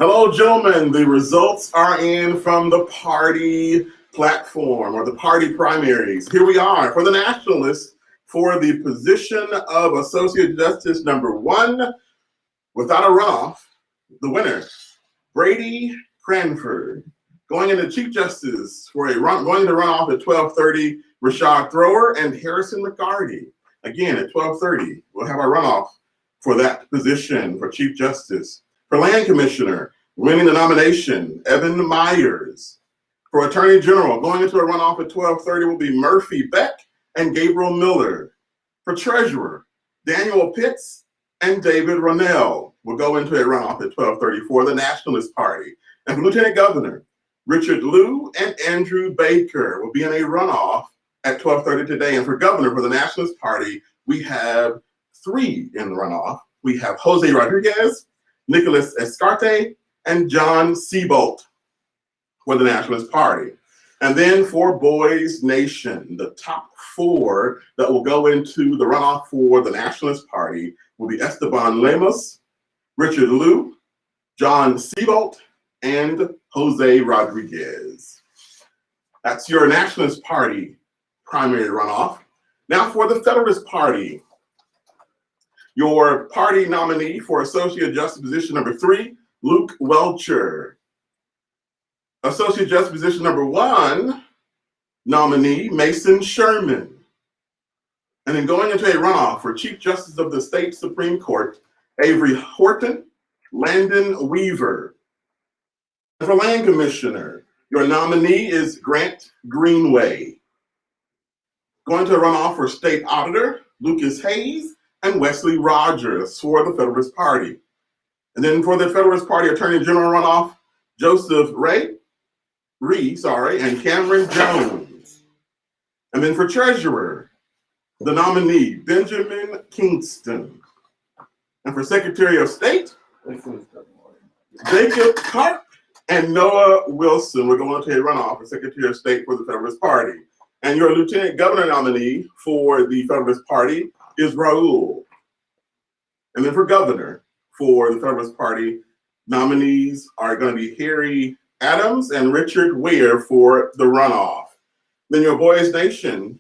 Hello, gentlemen. The results are in from the party platform or the party primaries. Here we are for the Nationalists for the position of Associate Justice number 1 without a runoff. The winner, Brady Cranford. Going into Chief Justice for going to run off at 12:30, Rashad Thrower and Harrison McCarty. Again, at 12:30, we'll have our runoff for that position for Chief Justice. For Land Commissioner, winning the nomination, Evan Myers. For Attorney General, going into a runoff at 12:30 will be Murphy Beck and Gabriel Miller. For Treasurer, Daniel Pitts and David Ronell will go into a runoff at 12:30 for the Nationalist Party. And for Lieutenant Governor, Richard Liu and Andrew Baker will be in a runoff at 12:30 today. And for Governor for the Nationalist Party, we have 3 in the runoff. We have Jose Rodriguez, Nicholas Escarte, and John Seabolt for the Nationalist Party. And then for Boys Nation, the top 4 that will go into the runoff for the Nationalist Party will be Esteban Lemos, Richard Liu, John Seabolt, and Jose Rodriguez. That's your Nationalist Party primary runoff. Now for the Federalist Party. Your party nominee for Associate Justice position number 3, Luke Welcher. Associate Justice position number 1, nominee Mason Sherman. And then going into a runoff for Chief Justice of the State Supreme Court, Avery Horton, Landon Weaver. And for Land Commissioner, your nominee is Grant Greenway. Going to a runoff for State Auditor, Lucas Hayes and Wesley Rogers for the Federalist Party. And then for the Federalist Party Attorney General runoff, Joseph Ree, and Cameron Jones. And then for Treasurer, the nominee, Benjamin Kingston. And for Secretary of State, Jacob Karp and Noah Wilson. We're going to a runoff for Secretary of State for the Federalist Party. And your Lieutenant Governor nominee for the Federalist Party is Raul. And then for Governor for the Federalist Party, nominees are going to be Harry Adams and Richard Weir for the runoff. Then your Boys Nation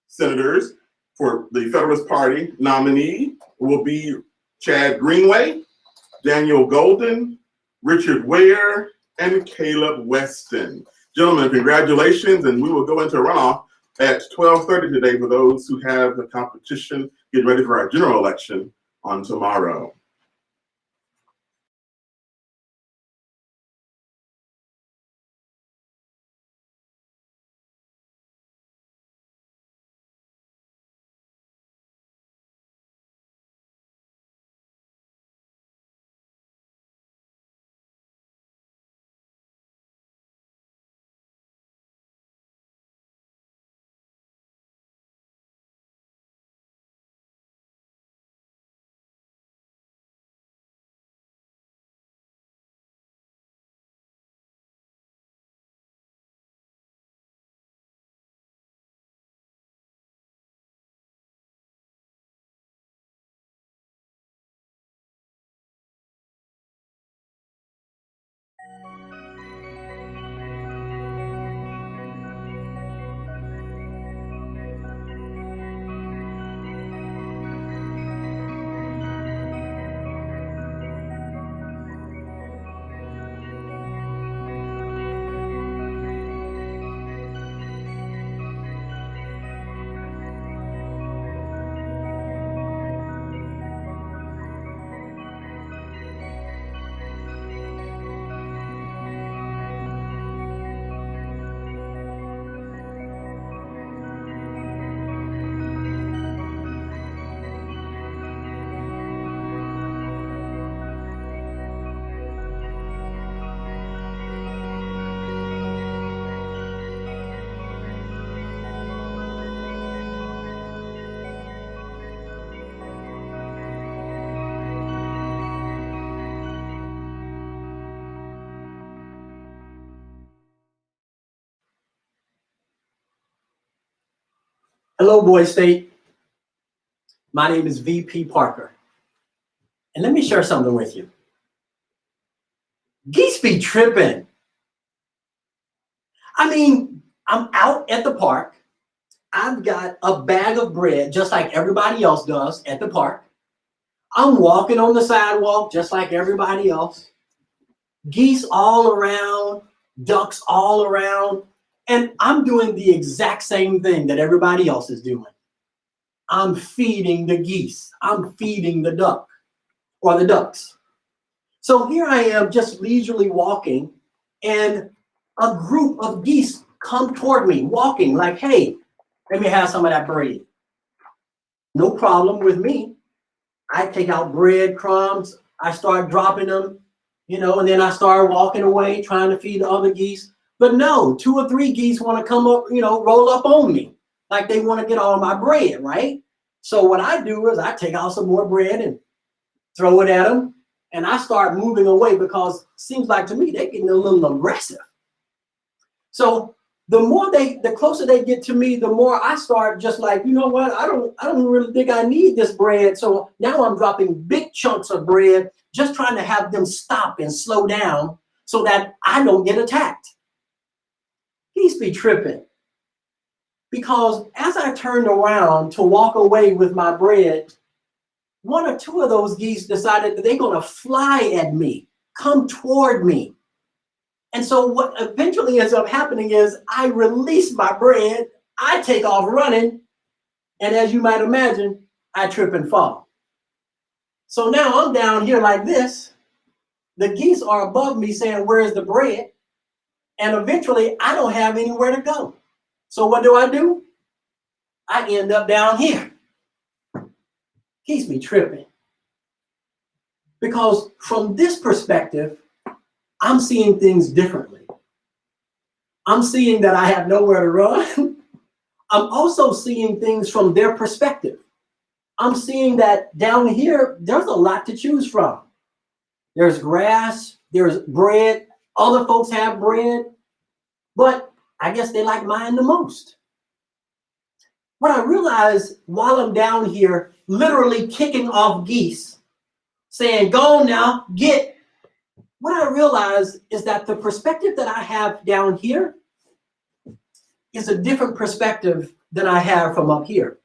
senators for the Federalist Party nominee will be Chad Greenway, Daniel Golden, Richard Weir, and Caleb Weston. Gentlemen, congratulations, and we will go into a runoff at 12:30 today for those who have the competition getting ready for our general election on tomorrow. Hello, Boys State. My name is VP Parker. And let me share something with you. Geese be tripping. I mean, I'm out at the park. I've got a bag of bread, just like everybody else does at the park. I'm walking on the sidewalk, just like everybody else. Geese all around, ducks all around, and I'm doing the exact same thing that everybody else is doing. I'm feeding the geese. I'm feeding the duck or the ducks. So here I am just leisurely walking, and a group of geese come toward me, walking like, hey, let me have some of that bread. No problem with me. I take out bread crumbs. I start dropping them, and then I start walking away trying to feed the other geese. But no, 2 or 3 geese want to come up, roll up on me like they want to get all my bread, right? So what I do is I take out some more bread and throw it at them. And I start moving away because it seems like to me they're getting a little aggressive. So the closer they get to me, the more I start just like, you know what, I don't really think I need this bread. So now I'm dropping big chunks of bread, just trying to have them stop and slow down so that I don't get attacked. Geese be tripping. Because as I turned around to walk away with my bread, 1 or 2 of those geese decided that they're going to fly at me, come toward me. And so what eventually ends up happening is I release my bread, I take off running, and as you might imagine, I trip and fall. So now I'm down here like this. The geese are above me saying, where's the bread? And eventually I don't have anywhere to go. So what do? I end up down here. Geese be tripping. Because from this perspective, I'm seeing things differently. I'm seeing that I have nowhere to run. I'm also seeing things from their perspective. I'm seeing that down here, there's a lot to choose from. There's grass, there's bread. Other folks have bread, but I guess they like mine the most. What I realize while I'm down here, literally kicking off geese, saying, go on now, get. What I realize is that the perspective that I have down here is a different perspective than I have from up here.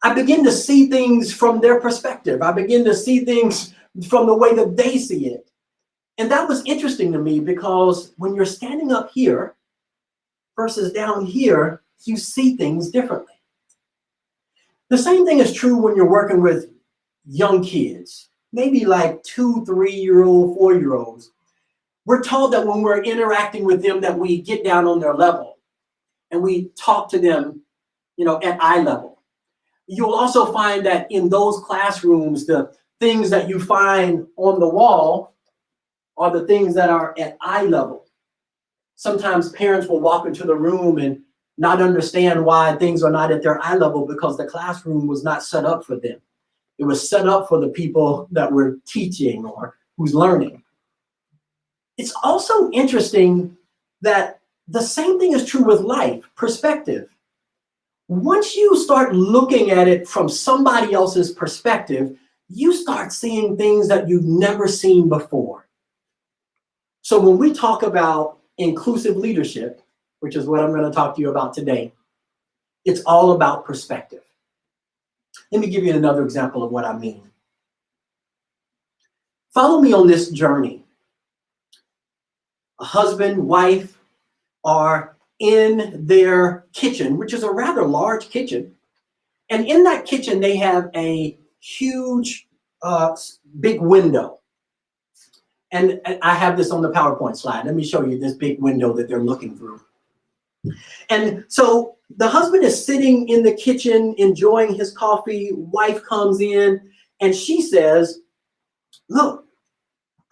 I begin to see things from their perspective. I begin to see things from the way that they see it. And that was interesting to me because when you're standing up here versus down here, you see things differently. The same thing is true when you're working with young kids, maybe like 2, 3-year-old, 4-year-olds. We're told that when we're interacting with them that we get down on their level and we talk to them, at eye level. You'll also find that in those classrooms, the things that you find on the wall are the things that are at eye level. Sometimes parents will walk into the room and not understand why things are not at their eye level because the classroom was not set up for them. It was set up for the people that were teaching or who's learning. It's also interesting that the same thing is true with life, perspective. Once you start looking at it from somebody else's perspective, you start seeing things that you've never seen before. So when we talk about inclusive leadership, which is what I'm going to talk to you about today, it's all about perspective. Let me give you another example of what I mean. Follow me on this journey. A husband, wife are in their kitchen, which is a rather large kitchen. And in that kitchen, they have a huge, big window. And I have this on the PowerPoint slide. Let me show you this big window that they're looking through. And so the husband is sitting in the kitchen, enjoying his coffee. Wife comes in and she says, look,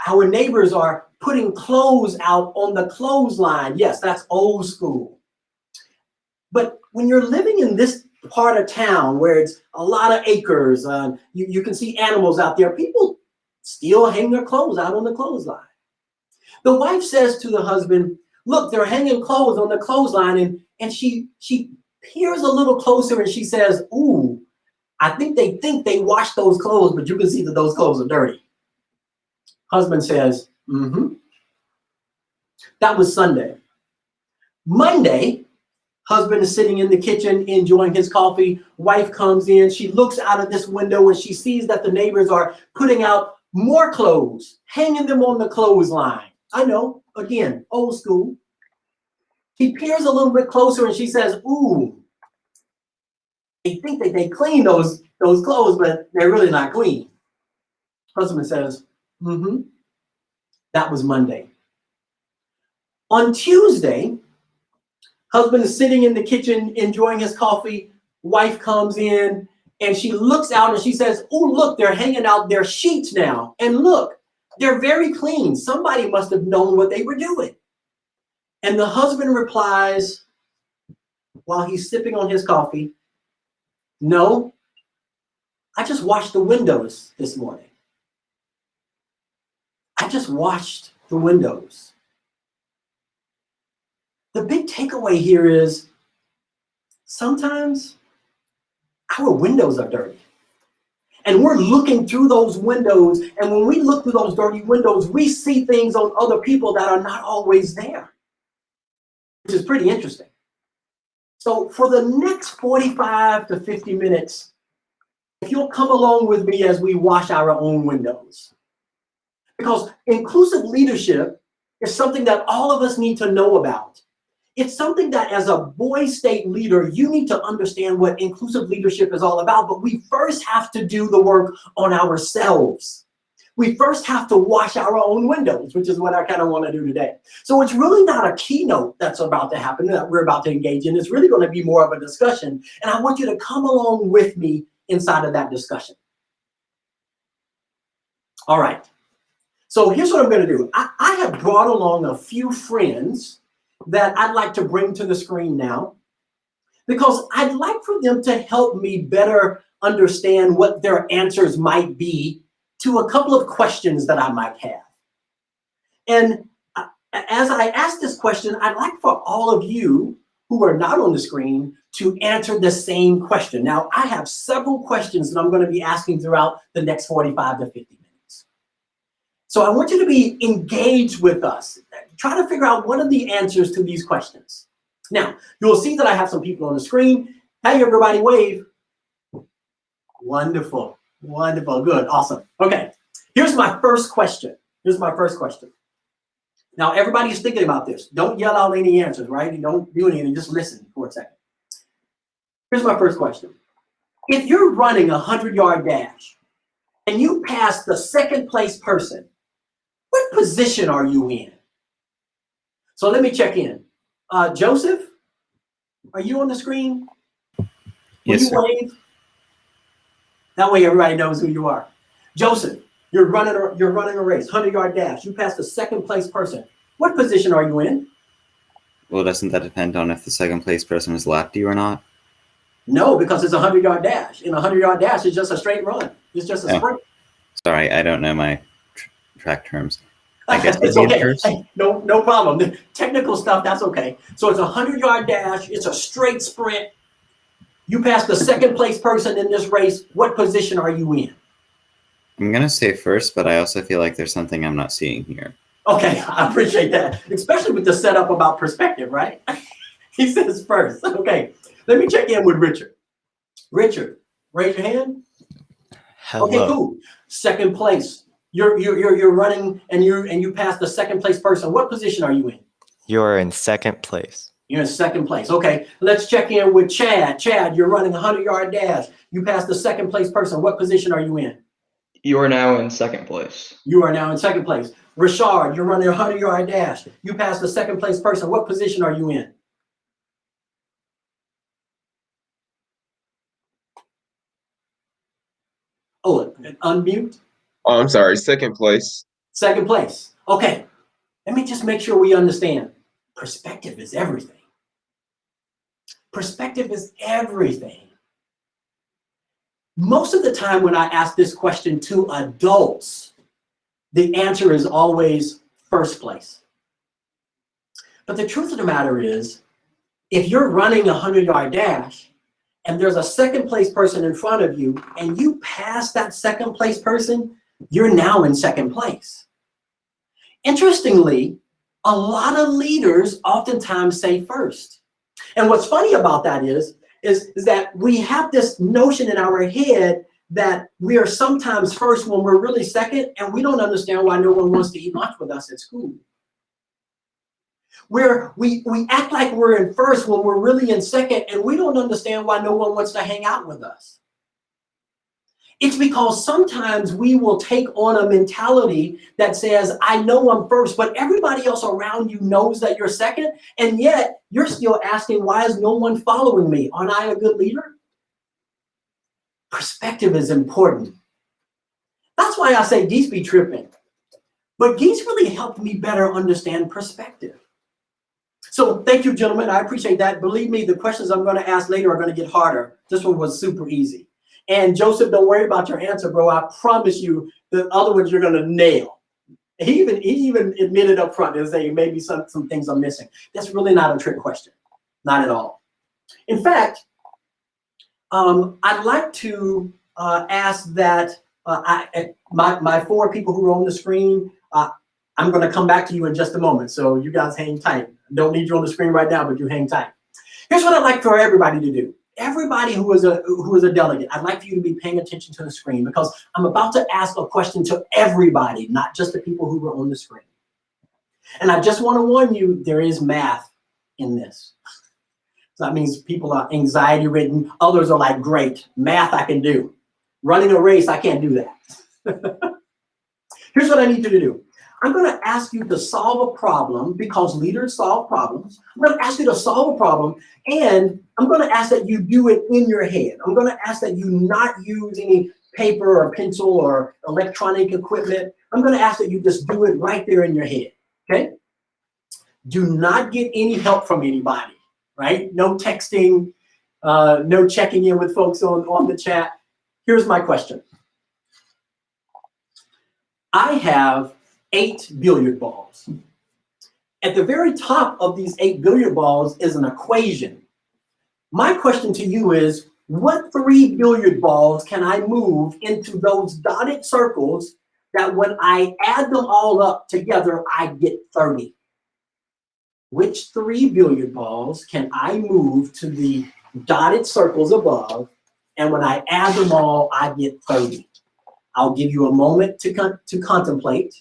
our neighbors are putting clothes out on the clothesline. Yes, that's old school. But when you're living in this part of town where it's a lot of acres, you can see animals out there, people still hang their clothes out on the clothesline. The wife says to the husband, look, they're hanging clothes on the clothesline, and she peers a little closer and she says, ooh, I think they washed those clothes, but you can see that those clothes are dirty. Husband says, Mm-hmm. That was Sunday. Monday, husband is sitting in the kitchen enjoying his coffee. Wife comes in. She looks out of this window and she sees that the neighbors are putting out more clothes, hanging them on the clothesline. I know, again, old school. She peers a little bit closer and she says, ooh, they think that they clean those clothes, but they're really not clean. Husband says, mm-hmm. That was Monday. On Tuesday, husband is sitting in the kitchen enjoying his coffee. Wife comes in and she looks out and she says, oh, look, they're hanging out their sheets now. And look, they're very clean. Somebody must have known what they were doing. And the husband replies, while he's sipping on his coffee, no, I just washed the windows this morning. I just washed the windows. The big takeaway here is sometimes our windows are dirty. And we're looking through those windows. And when we look through those dirty windows, we see things on other people that are not always there, which is pretty interesting. So for the next 45 to 50 minutes, if you'll come along with me as we wash our own windows, because inclusive leadership is something that all of us need to know about. It's something that as a Boys State leader, you need to understand what inclusive leadership is all about, but we first have to do the work on ourselves. We first have to wash our own windows, which is what I kind of want to do today. So it's really not a keynote that's about to happen, that we're about to engage in. It's really going to be more of a discussion, and I want you to come along with me inside of that discussion. All right. So here's what I'm going to do. I have brought along a few friends that I'd like to bring to the screen now, because I'd like for them to help me better understand what their answers might be to a couple of questions that I might have. And as I ask this question, I'd like for all of you who are not on the screen to answer the same question. Now, I have several questions that I'm going to be asking throughout the next 45 to 50 minutes. So I want you to be engaged with us. Try to figure out what are the answers to these questions. Now, you'll see that I have some people on the screen. Hey, everybody, wave. Wonderful, wonderful, good, awesome. Okay, here's my first question. Now, everybody's thinking about this. Don't yell out any answers, right? Don't do anything, just listen for a second. Here's my first question. If you're running a 100-yard dash and you pass the second place person, what position are you in? So let me check in. Joseph, are you on the screen? Yes, sir. Wave? That way everybody knows who you are. Joseph, you're running a race, 100-yard dash. You passed the second place person. What position are you in? Well, doesn't that depend on if the second place person has lapped you or not? No, because it's a 100-yard dash. In a 100-yard dash, it's just a straight run. It's just a sprint. Sorry, I don't know my track terms. I guess it's I'd be in okay. first. Hey, no problem. The technical stuff, that's okay. So it's a 100-yard dash. It's a straight sprint. You pass the second place person in this race. What position are you in? I'm going to say first, but I also feel like there's something I'm not seeing here. Okay, I appreciate that. Especially with the setup about perspective, right? He says first. Okay, let me check in with Richard. Richard, raise your hand. Hello. Okay, cool. Second place. You're running and you pass the second place person. What position are you in? You're in second place. You're in second place. Okay, let's check in with Chad. Chad, you're running a 100-yard dash. You pass the second place person. What position are you in? You are now in second place. You are now in second place. Rashard, you're running a 100-yard dash. You pass the second place person. What position are you in? Oh, unmute. Oh, I'm sorry, second place. Second place. Okay, let me just make sure we understand. Perspective is everything. Perspective is everything. Most of the time when I ask this question to adults, the answer is always first place. But the truth of the matter is, if you're running a 100-yard dash and there's a second place person in front of you and you pass that second place person, you're now in second place. Interestingly, a lot of leaders oftentimes say first. And what's funny about that is that we have this notion in our head that we are sometimes first when we're really second, and we don't understand why no one wants to eat lunch with us at school. We act like we're in first when we're really in second, and we don't understand why no one wants to hang out with us. It's because sometimes we will take on a mentality that says, I know I'm first, but everybody else around you knows that you're second, and yet you're still asking, why is no one following me? Aren't I a good leader? Perspective is important. That's why I say geese be tripping. But geese really helped me better understand perspective. So thank you, gentlemen. I appreciate that. Believe me, the questions I'm going to ask later are going to get harder. This one was super easy. And Joseph, don't worry about your answer, bro. I promise you the other ones you're going to nail. He even admitted up front and saying maybe some things are missing. That's really not a trick question. Not at all. In fact, I'd like to ask that my 4 people who are on the screen, I'm going to come back to you in just a moment. So you guys hang tight. Don't need you on the screen right now, but you hang tight. Here's what I'd like for everybody to do. Everybody who is a delegate, I'd like for you to be paying attention to the screen because I'm about to ask a question to everybody, not just the people who were on the screen. And I just want to warn you, there is math in this. So that means people are anxiety ridden. Others are like, great, math I can do. Running a race, I can't do that. Here's what I need you to do. I'm going to ask you to solve a problem because leaders solve problems. I'm going to ask you to solve a problem, and I'm going to ask that you do it in your head. I'm going to ask that you not use any paper or pencil or electronic equipment. I'm going to ask that you just do it right there in your head, okay? Do not get any help from anybody, right? No texting, no checking in with folks on the chat. Here's my question. I have 8 billiard balls. At the very top of these 8 billiard balls is an equation. My question to you is, what 3 billiard balls can I move into those dotted circles that when I add them all up together, I get 30? Which 3 billiard balls can I move to the dotted circles above, and when I add them all, I get 30? I'll give you a moment to contemplate.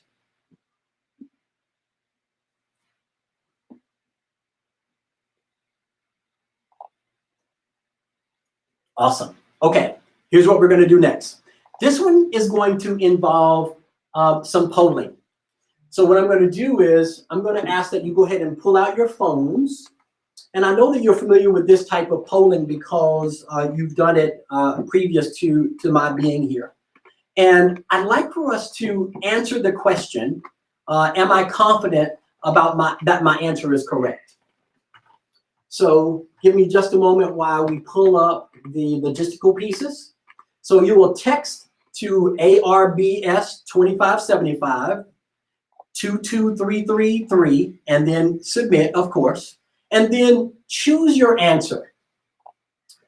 Awesome. Okay, here's what we're going to do next. This one is going to involve some polling. So what I'm going to do is I'm going to ask that you go ahead and pull out your phones. And I know that you're familiar with this type of polling because you've done it previous to my being here. And I'd like for us to answer the question, am I confident about that my answer is correct? So give me just a moment while we pull up the logistical pieces. So you will text to ARBS 2575 22333 and then submit, of course, and then choose your answer.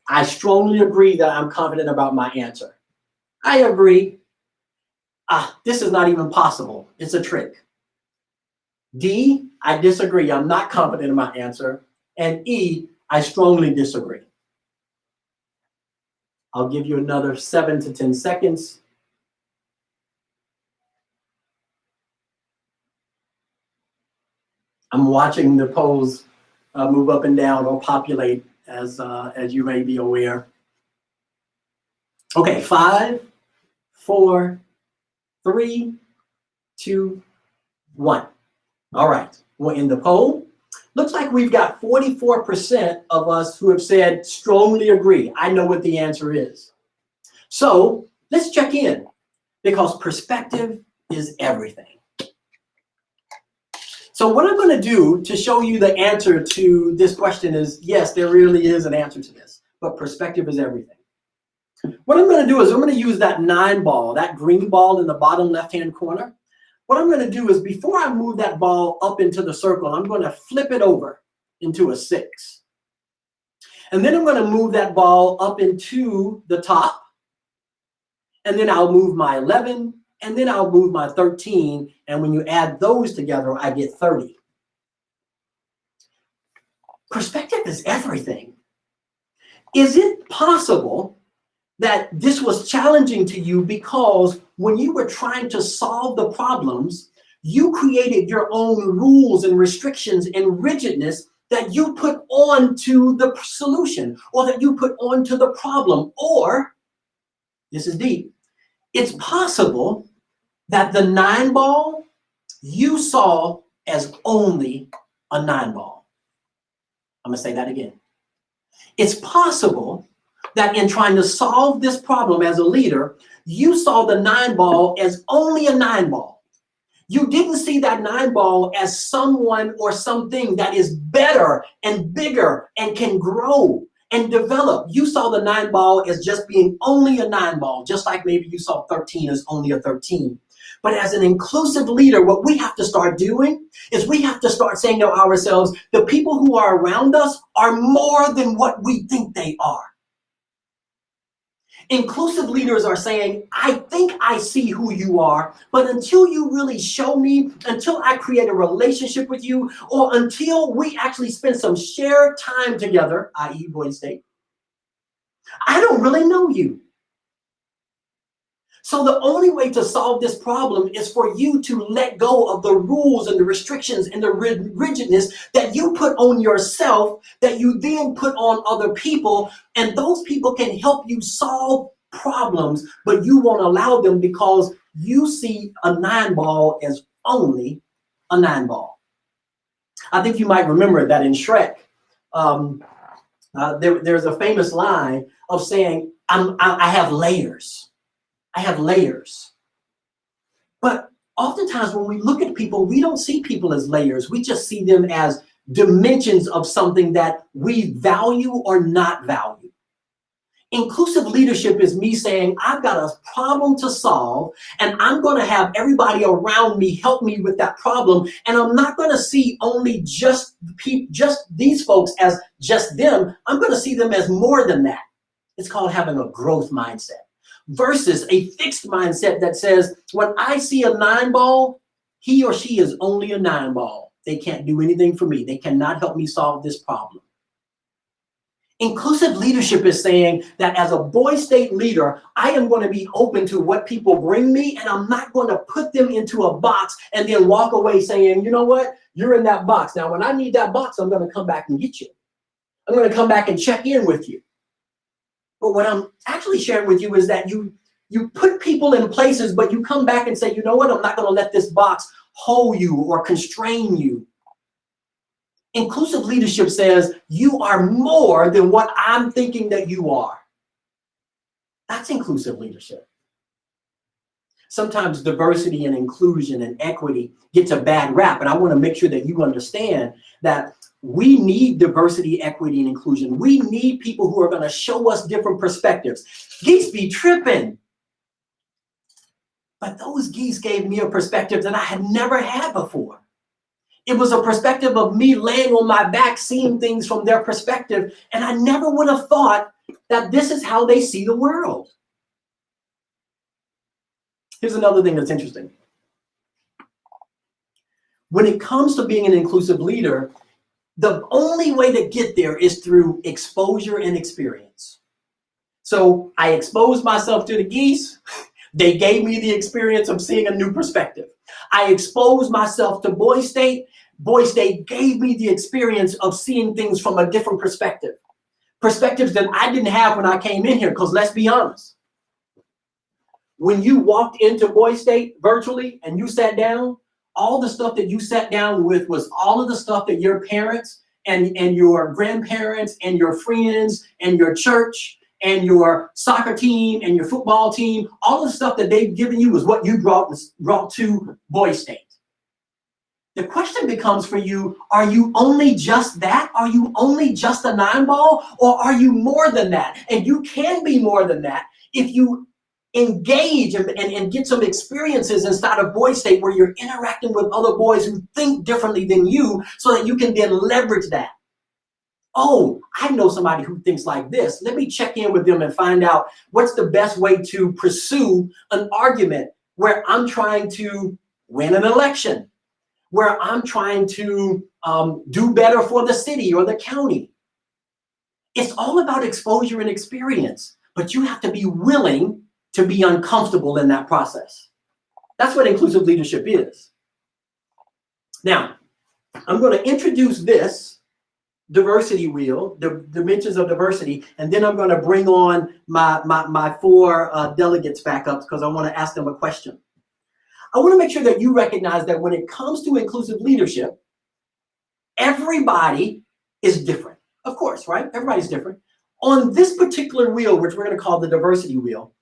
I strongly agree that I'm confident about my answer. I agree. This is not even possible. It's a trick. D, I disagree. I'm not confident in my answer. And E, I strongly disagree. I'll give you another 7 to 10 seconds. I'm watching the polls move up and down or populate as you may be aware. Okay, 5, 4, 3, 2, 1. All right, we're in the poll. Looks like we've got 44% of us who have said strongly agree. I know what the answer is. So let's check in because perspective is everything. So what I'm going to do to show you the answer to this question is, yes, there really is an answer to this, but perspective is everything. What I'm going to do is I'm going to use that 9 ball, that green ball in the bottom left-hand corner. What I'm going to do is before I move that ball up into the circle, I'm going to flip it over into a 6. And then I'm going to move that ball up into the top. And then I'll move my 11 and then I'll move my 13, and when you add those together, I get 30. Perspective is everything. Is it possible that this was challenging to you because when you were trying to solve the problems, you created your own rules and restrictions and rigidness that you put onto the solution, or that you put onto the problem? Or, this is deep, it's possible that the 9 ball you saw as only a 9 ball. I'm gonna say that again. It's possible that in trying to solve this problem as a leader, you saw the 9 ball as only a 9 ball. You didn't see that 9 ball as someone or something that is better and bigger and can grow and develop. You saw the 9 ball as just being only a 9 ball, just like maybe you saw 13 as only a 13. But as an inclusive leader, what we have to start doing is we have to start saying to ourselves, the people who are around us are more than what we think they are. Inclusive leaders are saying, I think I see who you are, but until you really show me, until I create a relationship with you, or until we actually spend some shared time together, i.e. Boise State, I don't really know you. So the only way to solve this problem is for you to let go of the rules and the restrictions and the rigidness that you put on yourself, that you then put on other people, and those people can help you solve problems, but you won't allow them because you see a 9 ball as only a 9 ball. I think you might remember that in Shrek, there's a famous line of saying, I have layers. I have layers. But oftentimes when we look at people, we don't see people as layers. We just see them as dimensions of something that we value or not value. Inclusive leadership is me saying, I've got a problem to solve, and I'm going to have everybody around me help me with that problem. And I'm not going to see only just these folks as just them. I'm going to see them as more than that. It's called having a growth mindset. Versus a fixed mindset that says, when I see a 9 ball, he or she is only a 9 ball. They can't do anything for me. They cannot help me solve this problem. Inclusive leadership is saying that as a Boise State leader, I am going to be open to what people bring me, and I'm not going to put them into a box and then walk away saying, you know what, you're in that box. Now, when I need that box, I'm going to come back and get you. I'm going to come back and check in with you. But what I'm actually sharing with you is that you put people in places, but you come back and say, you know what, I'm not going to let this box hold you or constrain you. Inclusive leadership says you are more than what I'm thinking that you are. That's inclusive leadership. Sometimes diversity and inclusion and equity gets a bad rap, and I want to make sure that you understand that we need diversity, equity, and inclusion. We need people who are going to show us different perspectives. Geese be tripping. But those geese gave me a perspective that I had never had before. It was a perspective of me laying on my back, seeing things from their perspective, and I never would have thought that this is how they see the world. Here's another thing that's interesting. When it comes to being an inclusive leader, the only way to get there is through exposure and experience. So I exposed myself to the geese. They gave me the experience of seeing a new perspective. I exposed myself to Boise State. Boise State gave me the experience of seeing things from a different perspective. Perspectives that I didn't have when I came in here, because let's be honest. When you walked into Boise State virtually and you sat down, all the stuff that you sat down with was all of the stuff that your parents and your grandparents and your friends and your church and your soccer team and your football team, all the stuff that they've given you was what you brought to Boise State. The question becomes for you, are you only just that? Are you only just a 9 ball? Or are you more than that? And you can be more than that if you engage and get some experiences inside of Boise State where you're interacting with other boys who think differently than you, so that you can then leverage that. Oh, I know somebody who thinks like this. Let me check in with them and find out what's the best way to pursue an argument where I'm trying to win an election, where I'm trying to do better for the city or the county. It's all about exposure and experience, but you have to be willing to be uncomfortable in that process. That's what inclusive leadership is. Now, I'm going to introduce this diversity wheel, the dimensions of diversity, and then I'm going to bring on my four delegates back up because I want to ask them a question. I want to make sure that you recognize that when it comes to inclusive leadership, everybody is different. Of course, right? Everybody's different. On this particular wheel, which we're going to call the diversity wheel,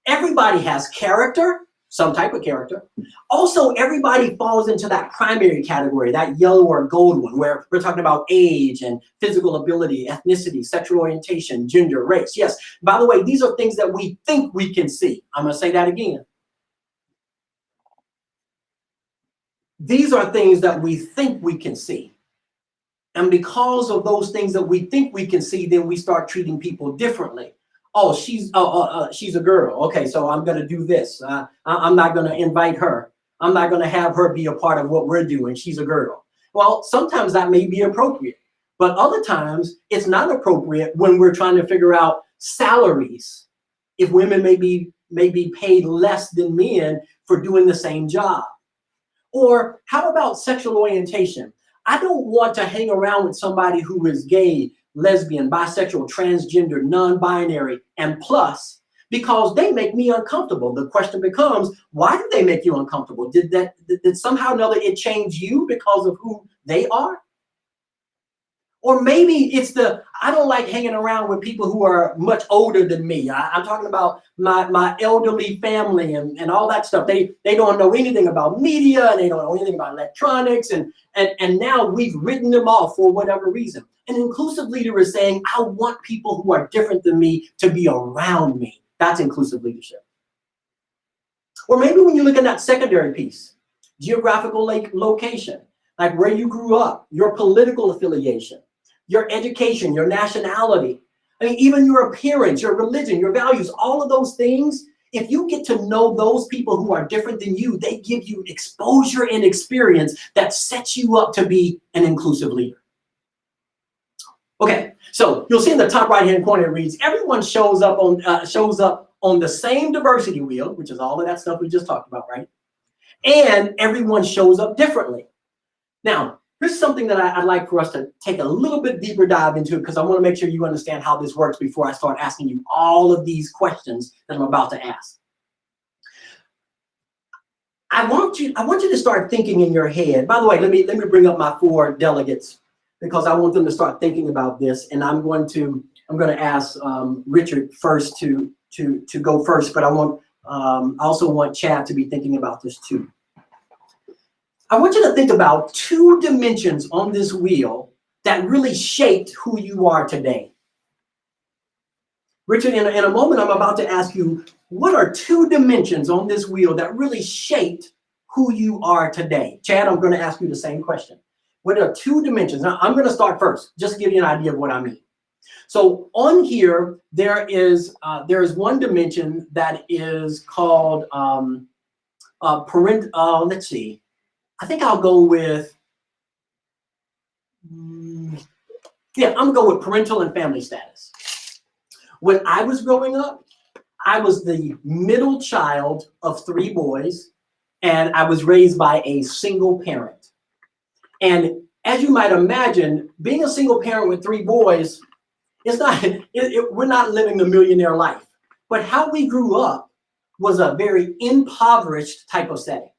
everybody has character, some type of character. Also, everybody falls into that primary category, that yellow or gold one, where we're talking about age and physical ability, ethnicity, sexual orientation, gender, race. Yes, by the way, these are things that we think we can see. I'm going to say that again. These are things that we think we can see. And because of those things that we think we can see, then we start treating people differently. Oh, she's a girl. Okay, so I'm going to do this. I'm not going to invite her. I'm not going to have her be a part of what we're doing. She's a girl. Well, sometimes that may be appropriate, but other times it's not appropriate when we're trying to figure out salaries. If women may be paid less than men for doing the same job. Or how about sexual orientation? I don't want to hang around with somebody who is gay, lesbian, bisexual, transgender, non-binary, and plus, because they make me uncomfortable. The question becomes, why do they make you uncomfortable? Did somehow or another it change you because of who they are? Or maybe it's I don't like hanging around with people who are much older than me. I'm talking about my elderly family and all that stuff. They don't know anything about media, and they don't know anything about electronics, and now we've written them off for whatever reason. An inclusive leader is saying, I want people who are different than me to be around me. That's inclusive leadership. Or maybe when you look at that secondary piece, geographical location, like where you grew up, your political affiliation, your education, your nationality, I mean, even your appearance, your religion, your values, all of those things, if you get to know those people who are different than you, they give you exposure and experience that sets you up to be an inclusive leader. Okay, so you'll see in the top right-hand corner it reads, everyone shows up on the same diversity wheel, which is all of that stuff we just talked about, right? And everyone shows up differently. Now, here's something that I'd like for us to take a little bit deeper dive into, because I want to make sure you understand how this works before I start asking you all of these questions that I'm about to ask. I want you to start thinking in your head. By the way, let me bring up my four delegates, because I want them to start thinking about this, and I'm going to ask Richard first to go first, but I also want Chad to be thinking about this too. I want you to think about two dimensions on this wheel that really shaped who you are today. Richard, in a moment, I'm about to ask you, what are two dimensions on this wheel that really shaped who you are today? Chad, I'm going to ask you the same question. What are two dimensions? Now, I'm going to start first, just to give you an idea of what I mean. So on here, there is one dimension that is called let's see. I think I'll go with, I'm gonna go with parental and family status. When I was growing up, I was the middle child of three boys, and I was raised by a single parent. And as you might imagine, being a single parent with three boys, we're not living the millionaire life. But how we grew up was a very impoverished type of setting.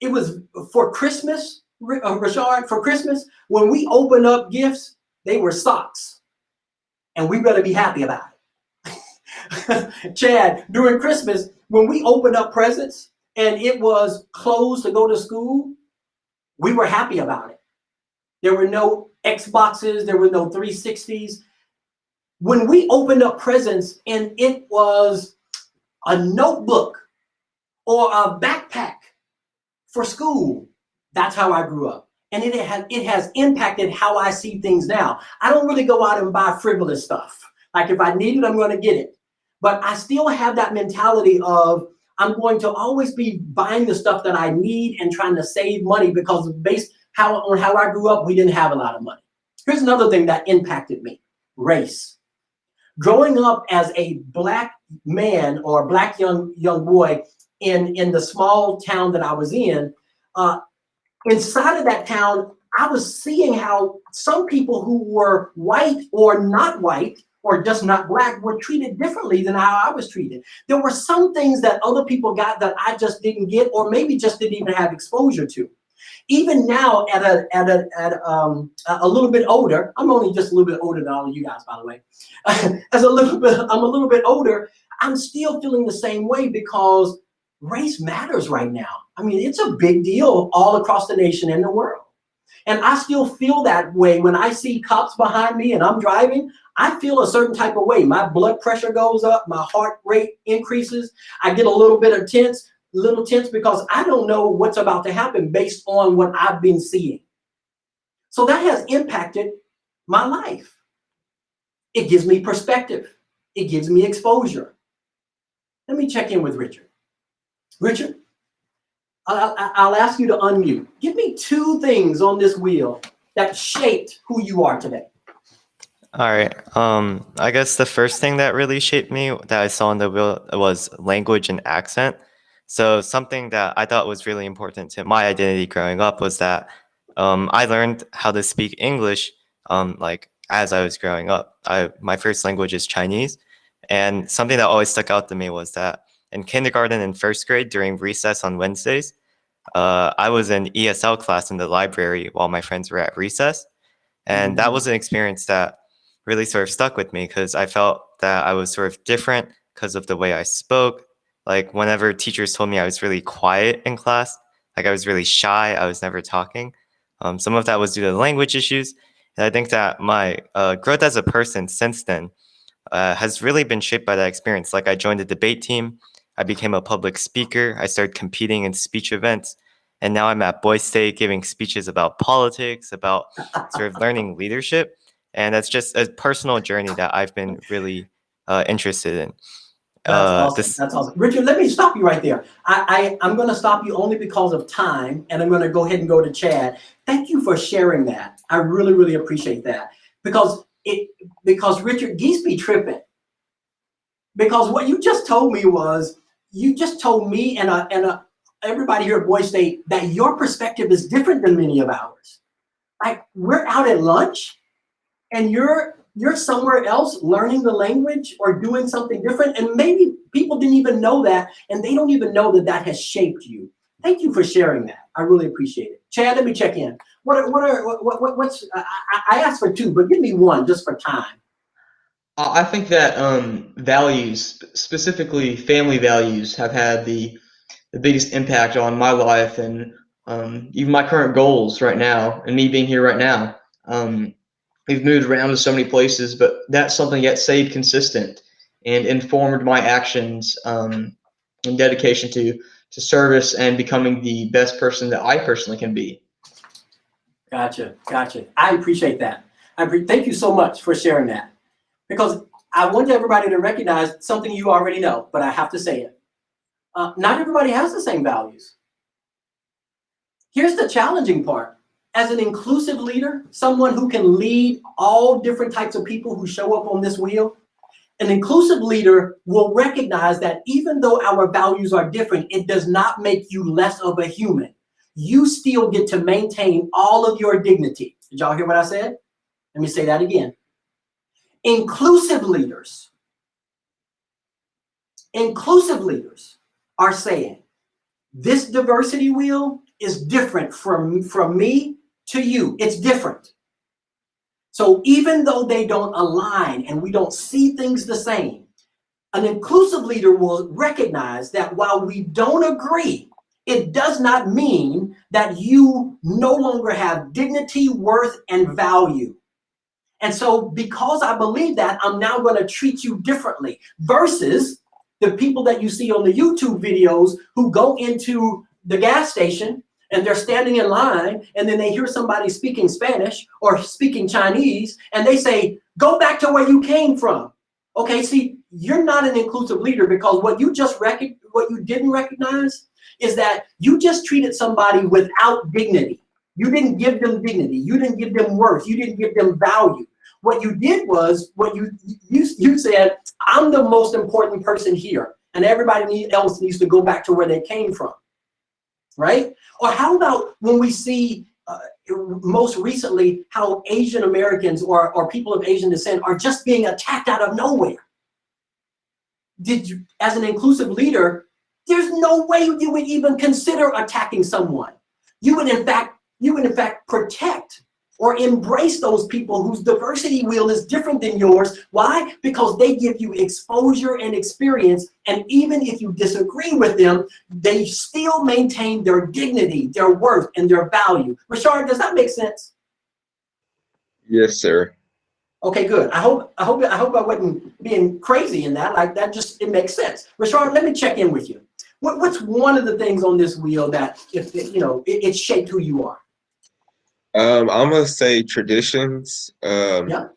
It was for Christmas, Rashard, for Christmas, when we opened up gifts, they were socks. And we better be happy about it. Chad, during Christmas, when we opened up presents and it was clothes to go to school, we were happy about it. There were no Xboxes, there were no 360s. When we opened up presents and it was a notebook or a backpack for school, that's how I grew up. And it has impacted how I see things now. I don't really go out and buy frivolous stuff. Like if I need it, I'm going to get it. But I still have that mentality of I'm going to always be buying the stuff that I need and trying to save money because based on how I grew up, we didn't have a lot of money. Here's another thing that impacted me, race. Growing up as a Black man or a Black young boy in the small town that I was in, inside of that town, I was seeing how some people who were white or not white or just not Black were treated differently than how I was treated. There were some things that other people got that I just didn't get, or maybe just didn't even have exposure to. Even now, at a little bit older, I'm only just a little bit older than all of you guys, by the way. I'm a little bit older. I'm still feeling the same way because race matters right now. I mean, it's a big deal all across the nation and the world. And I still feel that way when I see cops behind me and I'm driving. I feel a certain type of way. My blood pressure goes up, my heart rate increases. I get a little tense because I don't know what's about to happen based on what I've been seeing. So that has impacted my life. It gives me perspective. It gives me exposure. Let me check in with Richard. Richard, I'll ask you to unmute. Give me 2 things on this wheel that shaped who you are today. All right. I guess the first thing that really shaped me that I saw on the wheel was language and accent. So something that I thought was really important to my identity growing up was that I learned how to speak English like as I was growing up. My first language is Chinese, and something that always stuck out to me was that in kindergarten and first grade during recess on Wednesdays, I was in ESL class in the library while my friends were at recess, and that was an experience that really sort of stuck with me because I felt that I was sort of different because of the way I spoke. Like whenever teachers told me I was really quiet in class, like I was really shy, I was never talking. Some of that was due to language issues. And I think that my growth as a person since then has really been shaped by that experience. Like I joined a debate team, I became a public speaker, I started competing in speech events, and now I'm at Boise State giving speeches about politics, about sort of learning leadership. And that's just a personal journey that I've been really interested in. That's awesome. That's awesome. Richard, let me stop you right there. I'm going to stop you only because of time, and I'm going to go ahead and go to Chad. Thank you for sharing that. I really, really appreciate that. Because Richard, geese be tripping. Because what you just told me was, you just told me and everybody here at Boise State that your perspective is different than many of ours. Like we're out at lunch, and you're somewhere else learning the language or doing something different, and maybe people didn't even know that, and they don't even know that has shaped you. Thank you for sharing that. I really appreciate it. Chad, let me check in. What's I asked for 2, but give me 1 just for time. I think that values, specifically family values, have had the biggest impact on my life and even my current goals right now, and me being here right now. We've moved around to so many places, but that's something that stayed consistent and informed my actions and dedication to service and becoming the best person that I personally can be. Gotcha. I appreciate that. Thank you so much for sharing that. Because I want everybody to recognize something you already know, but I have to say it. Not everybody has the same values. Here's the challenging part. As an inclusive leader, someone who can lead all different types of people who show up on this wheel, an inclusive leader will recognize that even though our values are different, it does not make you less of a human. You still get to maintain all of your dignity. Did y'all hear what I said? Let me say that again. Inclusive leaders are saying, this diversity wheel is different from me to you. It's different. So even though they don't align and we don't see things the same, an inclusive leader will recognize that while we don't agree, it does not mean that you no longer have dignity, worth, and value. And so because I believe that, I'm now going to treat you differently versus the people that you see on the YouTube videos who go into the gas station and they're standing in line, and then they hear somebody speaking Spanish or speaking Chinese, and they say, go back to where you came from. Okay, see, you're not an inclusive leader because what you didn't recognize is that you just treated somebody without dignity. You didn't give them dignity. You didn't give them worth. You didn't give them value. What you did was you said, I'm the most important person here, and everybody else needs to go back to where they came from, right? Or how about when we see most recently how Asian Americans or people of Asian descent are just being attacked out of nowhere? Did you, as an inclusive leader, there's no way you would even consider attacking someone. You would in fact protect or embrace those people whose diversity wheel is different than yours. Why? Because they give you exposure and experience, and even if you disagree with them, they still maintain their dignity, their worth, and their value. Rashard, does that make sense? Yes, sir. Okay, good. I hope I wasn't being crazy in that. Like that, just it makes sense. Rashard, let me check in with you. What's one of the things on this wheel that it shaped who you are? I'm gonna say traditions. Yeah.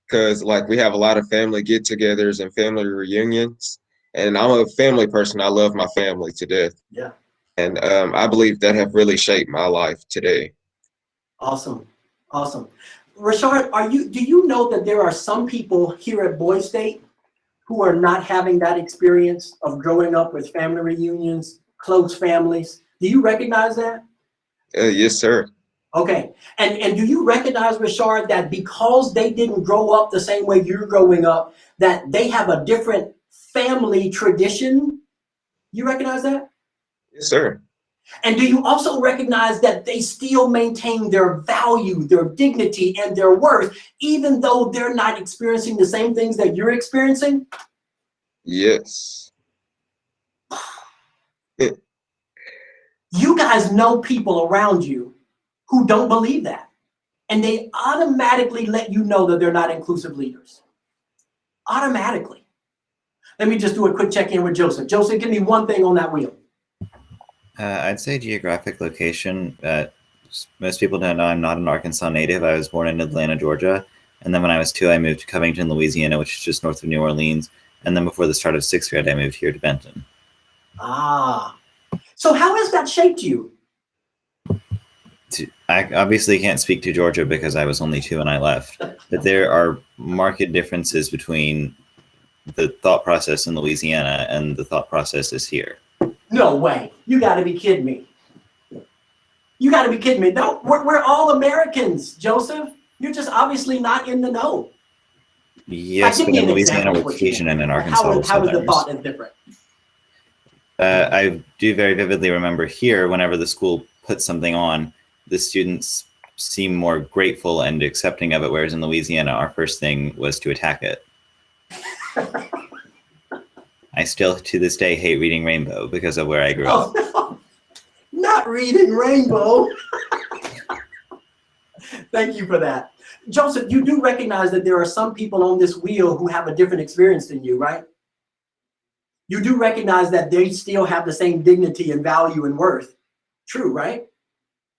Because like we have a lot of family get-togethers and family reunions, and I'm a family person. I love my family to death. Yeah. And I believe that have really shaped my life today. Awesome. Rashard, do you know that there are some people here at Boyd State who are not having that experience of growing up with family reunions, close families? Do you recognize that? Yes, sir. Okay, and do you recognize, Rashard, that because they didn't grow up the same way you're growing up, that they have a different family tradition? You recognize that? Yes, sir. And do you also recognize that they still maintain their value, their dignity, and their worth, even though they're not experiencing the same things that you're experiencing? Yes. You guys know people around you who don't believe that, and they automatically let you know that they're not inclusive leaders. Automatically. Let me just do a quick check-in with Joseph. Joseph, give me one thing on that wheel. I'd say geographic location. Most people don't know I'm not an Arkansas native. I was born in Atlanta, Georgia. And then when I was 2, I moved to Covington, Louisiana, which is just north of New Orleans. And then before the start of 6th grade, I moved here to Benton. Ah. So how has that shaped you? I obviously can't speak to Georgia because I was only 2 when I left. But there are marked differences between the thought process in Louisiana and the thought processes here. No way. You got to be kidding me. You got to be kidding me. No, we're all Americans, Joseph. You're just obviously not in the know. Yes, but in Louisiana we're Cajun and in Arkansas we're How is the Southerners. thought is different? I do very vividly remember here, whenever the school puts something on, the students seem more grateful and accepting of it, whereas in Louisiana, our first thing was to attack it. I still, to this day, hate reading Rainbow because of where I grew up. No. Not reading Rainbow. Thank you for that. Joseph, you do recognize that there are some people on this wheel who have a different experience than you, right? You do recognize that they still have the same dignity and value and worth. True, right?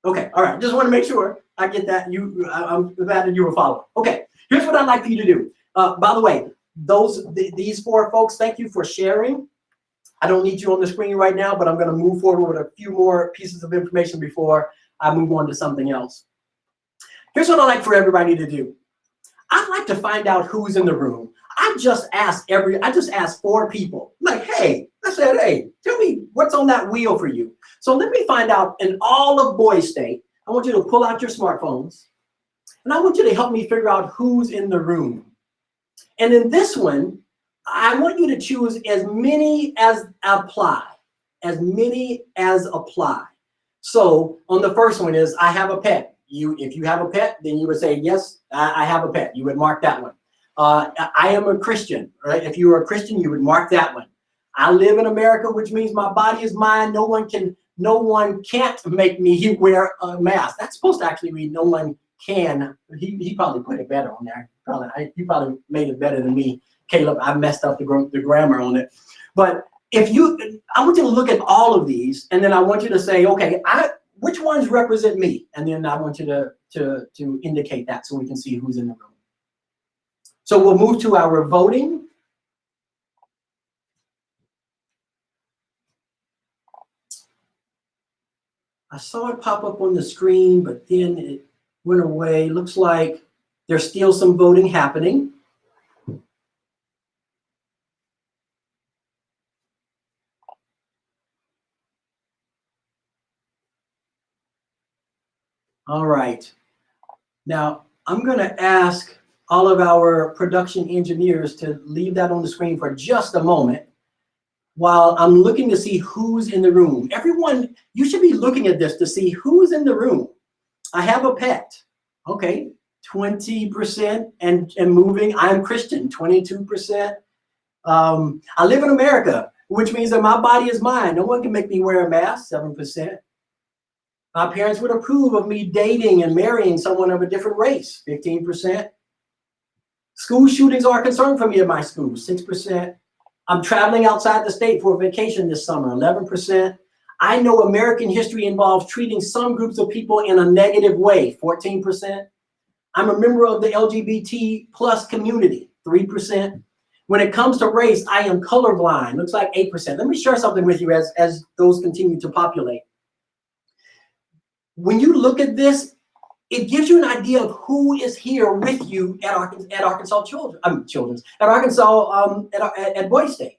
Okay, all right. Just want to make sure I get that. I'm glad that you were following. Okay, here's what I'd like for you to do. By the way, these 4 folks, thank you for sharing. I don't need you on the screen right now, but I'm going to move forward with a few more pieces of information before I move on to something else. Here's what I'd like for everybody to do. I'd like to find out who's in the room. I just asked 4 people, like, hey, I said, hey, tell me what's on that wheel for you. So let me find out in all of Boyd State. I want you to pull out your smartphones, and I want you to help me figure out who's in the room. And in this one, I want you to choose as many as apply. So on the first one is, I have a pet. If you have a pet, then you would say, yes, I have a pet. You would mark that one. I am a Christian, right? If you are a Christian, you would mark that one. I live in America, which means my body is mine. No one can't make me wear a mask. That's supposed to actually read, no one can. He probably put it better on there. He probably made it better than me. Caleb, I messed up the grammar on it. But I want you to look at all of these, and then I want you to say, okay, which ones represent me? And then I want you to indicate that so we can see who's in the room. So we'll move to our voting. I saw it pop up on the screen, but then it went away. Looks like there's still some voting happening. All right. Now, I'm going to ask all of our production engineers to leave that on the screen for just a moment while I'm looking to see who's in the room. Everyone, you should be looking at this to see who's in the room. I have a pet. Okay, 20% and moving. I'm Christian, 22%. I live in America, which means that my body is mine. No one can make me wear a mask, 7%. My parents would approve of me dating and marrying someone of a different race, 15%. School shootings are a concern for me at my school, 6%. I'm traveling outside the state for a vacation this summer, 11%. I know American history involves treating some groups of people in a negative way, 14%. I'm a member of the LGBT plus community, 3%. When it comes to race, I am colorblind, looks like 8%. Let me share something with you as those continue to populate. When you look at this, it gives you an idea of who is here with you at Arkansas at Boise State.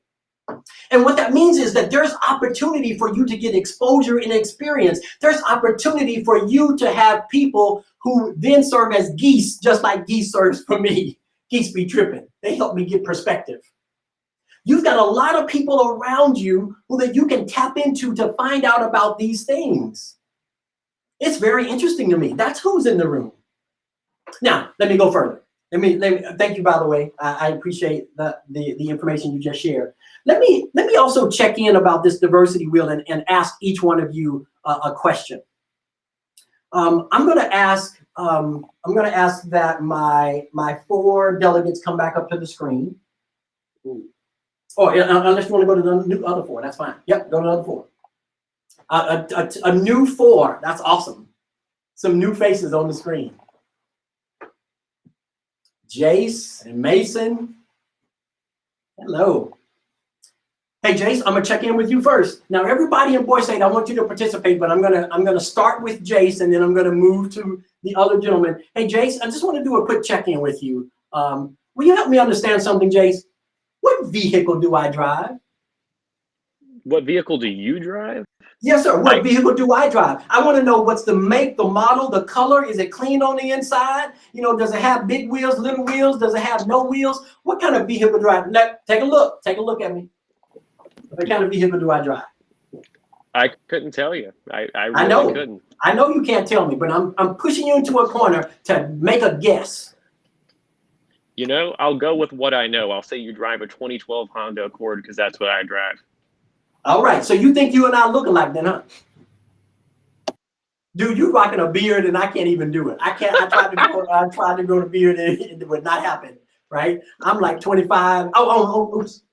And what that means is that there's opportunity for you to get exposure and experience. There's opportunity for you to have people who then serve as geese, just like geese serves for me. Geese be tripping. They help me get perspective. You've got a lot of people around you who that you can tap into to find out about these things. It's very interesting to me. That's who's in the room. Now, let me go further. Let me thank you, by the way. I appreciate the information you just shared. Let me also check in about this diversity wheel and ask each one of you a question. I'm going to ask that my 4 delegates come back up to the screen. Oh, unless you want to go to the other 4, that's fine. Yep, go to the other 4. A new 4, that's awesome. Some new faces on the screen. Jace and Mason. Hello. Hey Jace, I'm gonna check in with you first. Now everybody in Boise State, I want you to participate, but I'm gonna start with Jace and then I'm gonna move to the other gentleman. Hey Jace, I just want to do a quick check-in with you. Will you help me understand something, Jace? What vehicle do I drive? What vehicle do you drive? Yes, sir. What vehicle do I drive? I want to know what's the make, the model, the color. Is it clean on the inside? You know, does it have big wheels, little wheels? Does it have no wheels? What kind of vehicle do I drive? Take a look. Take a look at me. What kind of vehicle do I drive? I couldn't tell you. I really couldn't. I know you can't tell me, but I'm pushing you into a corner to make a guess. You know, I'll go with what I know. I'll say you drive a 2012 Honda Accord because that's what I drive. All right, so you think you and I look alike then, huh? Dude, you rocking a beard and I can't even do it. I tried to grow the beard and it would not happen, right? I'm like 25. Oops.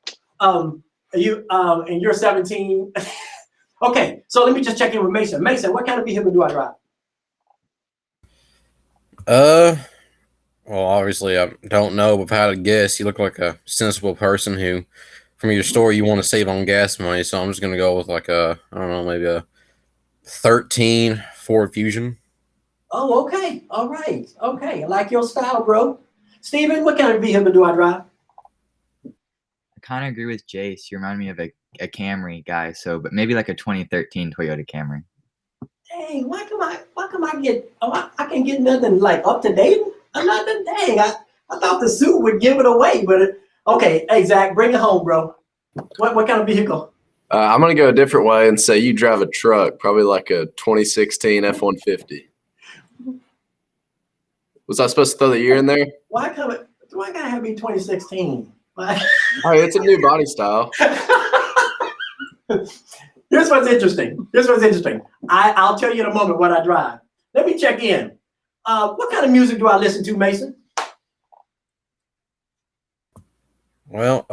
And you're 17. Okay, so let me just check in with Mason. Mason, what kind of vehicle do I drive? Well, obviously I don't know, but if I had to guess, you look like a sensible person who, from your story, you want to save on gas money. So I'm just gonna go with like I don't know, maybe a 13 Ford Fusion. Oh, okay. All right. Okay. I like your style, bro. Steven, what kind of vehicle do I drive? I kind of agree with Jace. You remind me of a Camry guy. So, but maybe like a 2013 Toyota Camry. Dang, why come I get? Oh, I can get nothing like up to date. Nothing. Dang, I thought the suit would give it away, but okay. Hey Zach, bring it home, bro. What kind of vehicle? I'm going to go a different way and say you drive a truck, probably like a 2016 F-150. Was I supposed to throw the year in there? Why gotta have me 2016? Hey, it's a new body style. Here's what's interesting. I'll tell you in a moment what I drive. Let me check in. What kind of music do I listen to, Mason? Well,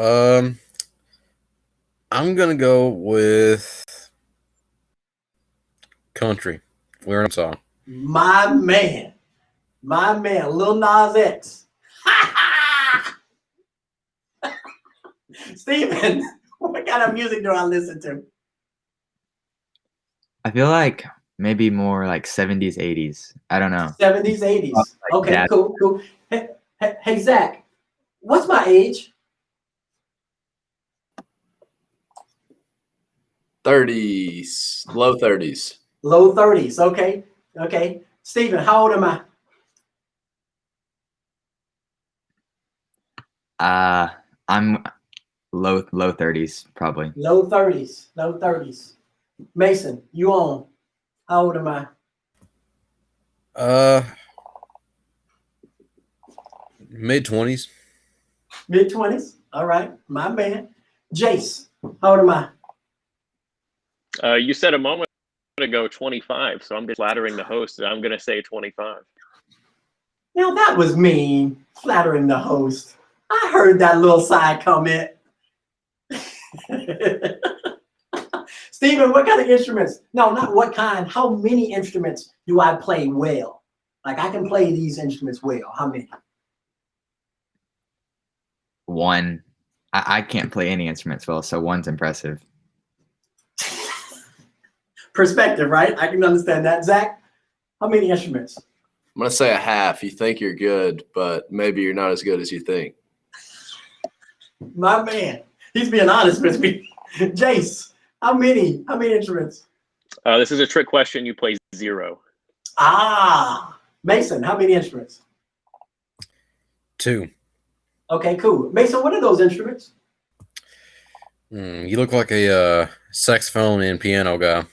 I'm gonna go with country. We're in song. My man, Lil Nas X. Steven, what kind of music do I listen to? I feel like maybe more like 70s, 80s. I don't know. 70s, 80s. Like Okay, that. cool. Hey, Zach, what's my age? 30s, low 30s. Low 30s. Okay. Steven, how old am I? I'm low 30s probably. Low 30s. Mason, you on? How old am I? Mid-20s. Mid-20s. All right, my man. Jace, how old am I? You said a moment ago 25, so I'm just flattering the host. I'm going to say 25. Now that was mean, flattering the host. I heard that little side comment. Steven, what kind of instruments? No, not what kind. How many instruments do I play well? Like I can play these instruments well. How many? One. I can't play any instruments well, so one's impressive. Perspective, right? I can understand that. Zach, how many instruments? I'm going to say a half. You think you're good, but maybe you're not as good as you think. My man, he's being honest with me. Jace, how many instruments? This is a trick question. You play 0. Mason, how many instruments? 2. Okay, cool. Mason, what are those instruments? You look like a saxophone and piano guy.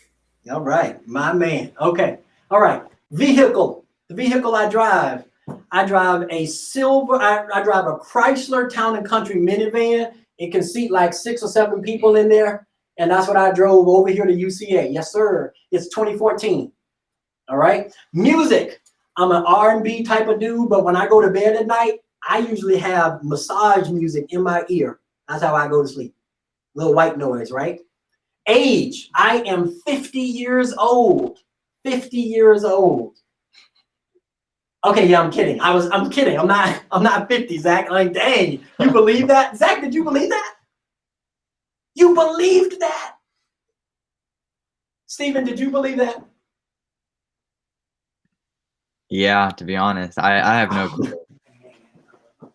All right, my man. Okay, all right. Vehicle. The vehicle I drive a I drive a Chrysler Town and Country minivan. It can seat like 6 or 7 people in there. And that's what I drove over here to UCA. Yes, sir. It's 2014. All right. Music. I'm an R&B type of dude, but when I go to bed at night, I usually have massage music in my ear. That's how I go to sleep. Little white noise, right? Age. I am 50 years old. 50 years old. Okay, yeah, I'm kidding. I'm kidding. I'm not 50, Zach. Like, dang, you believe that? Zach, did you believe that? You believed that? Steven, did you believe that? Yeah, to be honest, I have no clue.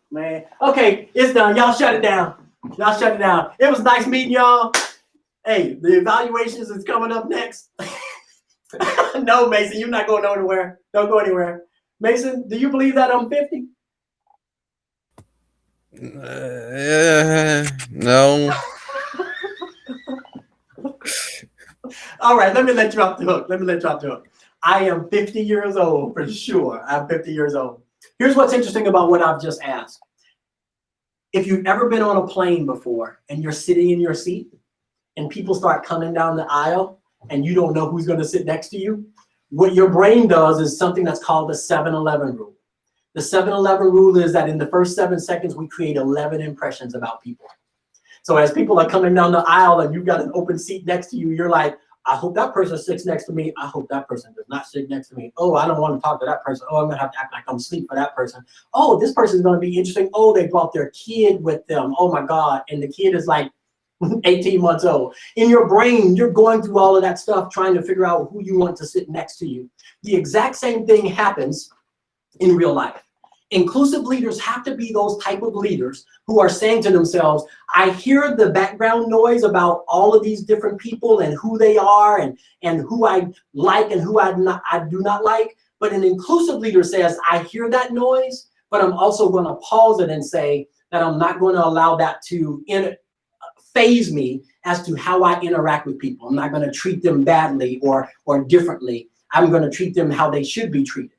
Man. Okay, it's done. Y'all shut it down. It was nice meeting y'all. Hey, the evaluations is coming up next. No, Mason, you're not going anywhere. Don't go anywhere. Mason, do you believe that I'm 50? No. All right, let me let you off the hook. I am 50 years old for sure. I'm 50 years old. Here's what's interesting about what I've just asked. If you've ever been on a plane before and you're sitting in your seat and people start coming down the aisle and you don't know who's going to sit next to you, what your brain does is something that's called the 7-11 rule. The 7-11 rule is that in the first 7 seconds, we create 11 impressions about people. So as people are coming down the aisle and you've got an open seat next to you, you're like, I hope that person sits next to me. I hope that person does not sit next to me. Oh, I don't want to talk to that person. Oh, I'm going to have to act like I'm asleep for that person. Oh, this person is going to be interesting. Oh, they brought their kid with them. Oh, my God. And the kid is like 18 months old. In your brain, you're going through all of that stuff, trying to figure out who you want to sit next to you. The exact same thing happens in real life. Inclusive leaders have to be those type of leaders who are saying to themselves, I hear the background noise about all of these different people and who they are and who I like and who I do not like. But an inclusive leader says, I hear that noise, but I'm also going to pause it and say that I'm not going to allow that to phase me as to how I interact with people. I'm not going to treat them badly or differently. I'm going to treat them how they should be treated.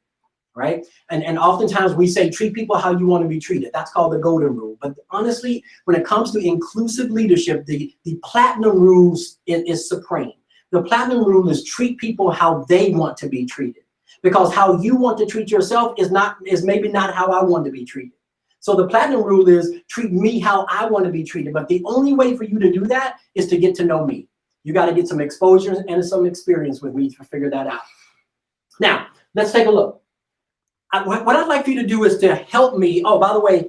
Right? And oftentimes we say, treat people how you want to be treated. That's called the golden rule. But honestly, when it comes to inclusive leadership, the platinum rule is supreme. The platinum rule is treat people how they want to be treated. Because how you want to treat yourself is maybe not how I want to be treated. So the platinum rule is treat me how I want to be treated. But the only way for you to do that is to get to know me. You got to get some exposure and some experience with me to figure that out. Now, let's take a look. What I'd like for you to do is to help me. Oh, by the way,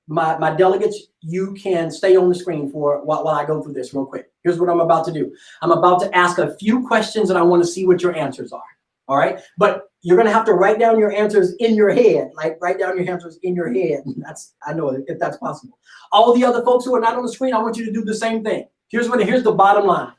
my delegates, you can stay on the screen for while I go through this real quick. Here's what I'm about to do. I'm about to ask a few questions and I want to see what your answers are. All right. But you're going to have to write down your answers in your head, like write down your answers in your head. I know if that's possible. All the other folks who are not on the screen, I want you to do the same thing. Here's the bottom line.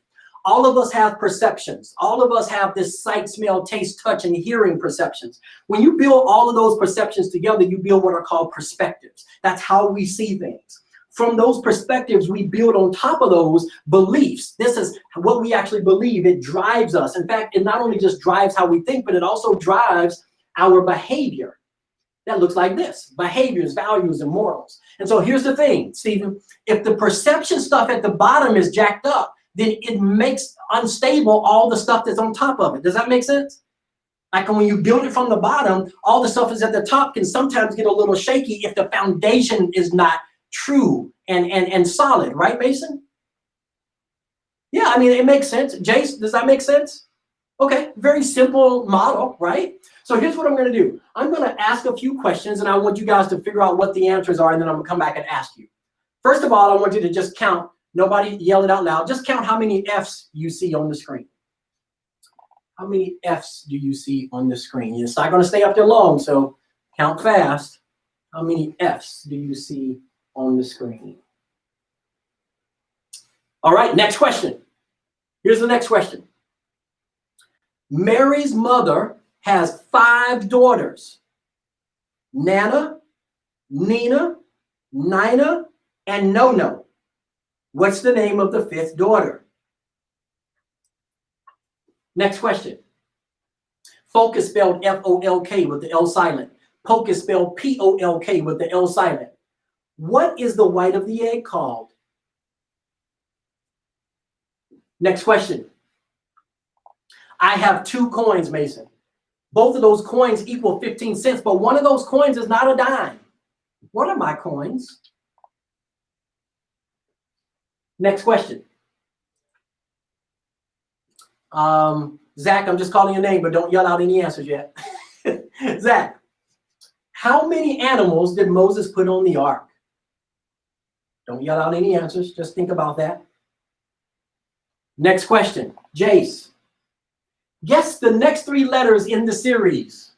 All of us have perceptions. All of us have this sight, smell, taste, touch, and hearing perceptions. When you build all of those perceptions together, you build what are called perspectives. That's how we see things. From those perspectives, we build on top of those beliefs. This is what we actually believe. It drives us. In fact, it not only just drives how we think, but it also drives our behavior. That looks like this: behaviors, values, and morals. And so here's the thing, Stephen. If the perception stuff at the bottom is jacked up, then it makes unstable all the stuff that's on top of it. Does that make sense? Like when you build it from the bottom, all the stuff is at the top can sometimes get a little shaky if the foundation is not true and solid, right, Mason? Yeah, I mean, it makes sense. Jace, does that make sense? Okay, very simple model, right? So here's what I'm going to do. I'm going to ask a few questions, and I want you guys to figure out what the answers are, and then I'm going to come back and ask you. First of all, I want you to just count. Nobody yell it out loud. Just count how many F's you see on the screen. How many F's do you see on the screen? It's not going to stay up there long, so count fast. How many F's do you see on the screen? All right, next question. Here's the next question. Mary's mother has 5 daughters: Nana, Nina, Nina, and No-No. What's the name of the 5th daughter? Next question. Folk is spelled F-O-L-K with the L silent. Poke is spelled P-O-L-K with the L silent. What is the white of the egg called? Next question. I have 2 coins, Mason. Both of those coins equal 15 cents, but one of those coins is not a dime. What are my coins? Next question. Zach, I'm just calling your name, but don't yell out any answers yet. Zach, how many animals did Moses put on the ark? Don't yell out any answers. Just think about that. Next question. Jace, guess the next 3 letters in the series.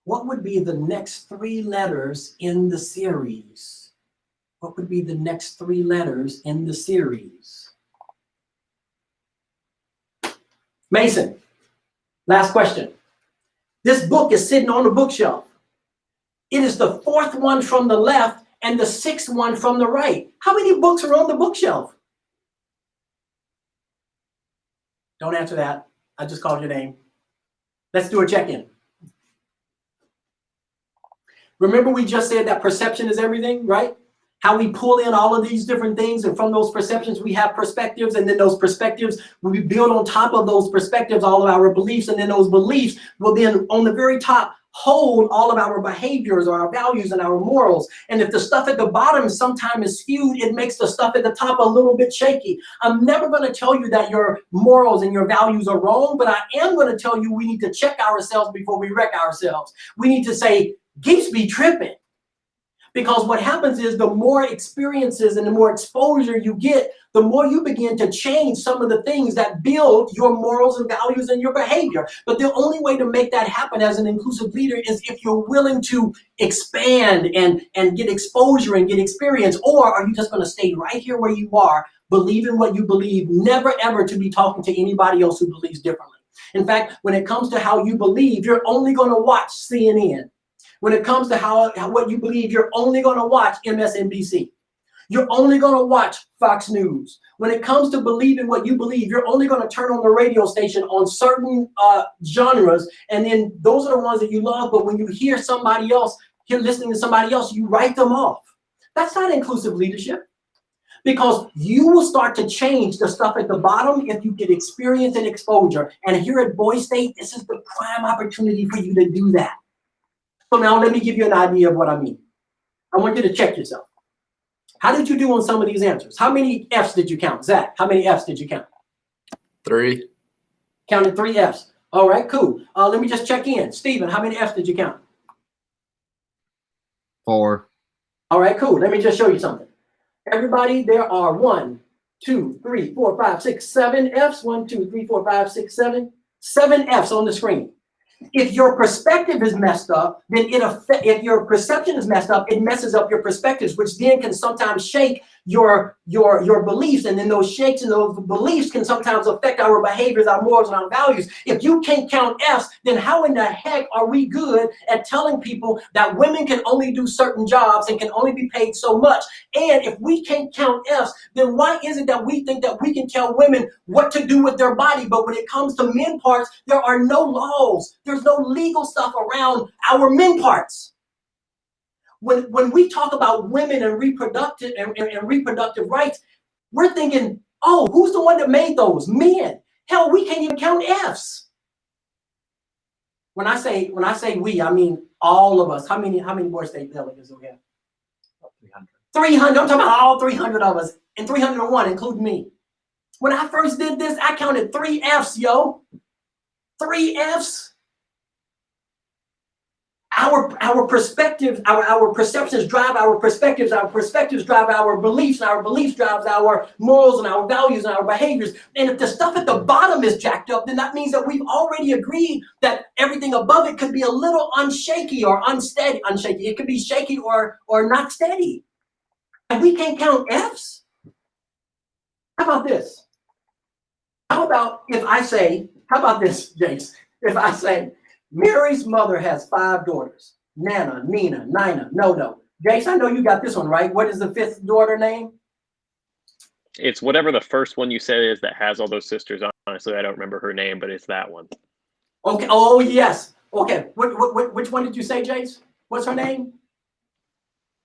What would be the next 3 letters in the series? What would be the next 3 letters in the series? Mason, last question. This book is sitting on the bookshelf. It is the 4th one from the left and the 6th one from the right. How many books are on the bookshelf? Don't answer that. I just called your name. Let's do a check-in. Remember we just said that perception is everything, right? How we pull in all of these different things, and from those perceptions we have perspectives, and then those perspectives, we build on top of those perspectives all of our beliefs, and then those beliefs will then on the very top hold all of our behaviors or our values and our morals. And if the stuff at the bottom sometimes is skewed, it makes the stuff at the top a little bit shaky. I'm never going to tell you that your morals and your values are wrong, but I am going to tell you we need to check ourselves before we wreck ourselves. We need to say, geese be tripping. Because what happens is the more experiences and the more exposure you get, the more you begin to change some of the things that build your morals and values and your behavior. But the only way to make that happen as an inclusive leader is if you're willing to expand and get exposure and get experience. Or are you just going to stay right here where you are, believe in what you believe, never ever to be talking to anybody else who believes differently? In fact, when it comes to how you believe, you're only going to watch CNN. When it comes to what you believe, you're only going to watch MSNBC. You're only going to watch Fox News. When it comes to believing what you believe, you're only going to turn on the radio station on certain genres, and then those are the ones that you love. But when you hear somebody else, you're listening to somebody else, you write them off. That's not inclusive leadership, because you will start to change the stuff at the bottom if you get experience and exposure. And here at Boy State, this is the prime opportunity for you to do that. So now let me give you an idea of what I mean. I want you to check yourself. How did you do on some of these answers? How many F's did you count? Zach, how many F's did you count? 3. Counted 3 F's. All right, cool. Let me just check in. Stephen, how many F's did you count? 4. All right, cool. Let me just show you something. Everybody, there are 1, 2, 3, 4, 5, 6, 7 Fs. 1, 2, 3, 4, 5, 6, 7. 7 Fs on the screen. If your perspective is messed up, then if your perception is messed up, it messes up your perspectives, which then can sometimes shake your beliefs, and then those shakes and those beliefs can sometimes affect our behaviors, our morals, and our values. If you can't count Fs, then how in the heck are we good at telling people that women can only do certain jobs and can only be paid so much? And if we can't count Fs, then why is it that we think that we can tell women what to do with their body, but when it comes to men parts, there are no laws, there's no legal stuff around our men parts? When we talk about women and reproductive rights, we're thinking, oh, who's the one that made those? Men. Hell, we can't even count Fs. When I say we, I mean all of us. How many board state delegates do we have? 300. 300. I'm talking about all 300 of us, and 301, including me. When I first did this, I counted 3 Fs, yo. 3 Fs. Our perspectives, our perceptions drive our perspectives drive our beliefs, and our beliefs drives our morals and our values and our behaviors. And if the stuff at the bottom is jacked up, then that means that we've already agreed that everything above it could be a little unshaky or unsteady. Unshaky. It could be shaky or not steady. And we can't count Fs? How about this? How about if I say, how about this, Jace? If I say, Mary's mother has 5 daughters. Nana, Nina, Nina, No. Jace, I know you got this one, right? What is the 5th daughter name? It's whatever the first one you said is that has all those sisters. Honestly, I don't remember her name, but it's that one. Okay. Oh, yes. Okay. Which one did you say, Jace? What's her name?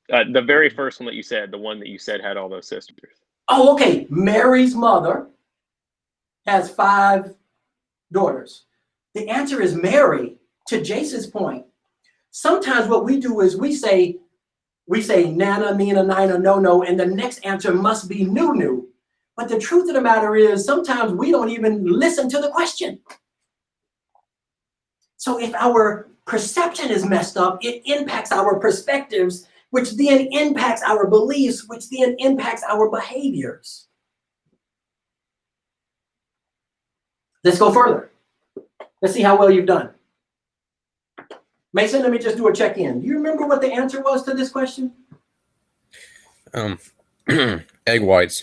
The very first one that you said, the one that you said had all those sisters. Oh, okay. Mary's mother has 5 daughters. The answer is Mary. To Jace's point, sometimes what we do is we say Nana, Nina, Nina, No, and the next answer must be Nunu. But the truth of the matter is sometimes we don't even listen to the question. So if our perception is messed up, it impacts our perspectives, which then impacts our beliefs, which then impacts our behaviors. Let's go further. Let's see how well you've done. Mason, let me just do a check-in. Do you remember what the answer was to this question? Egg whites.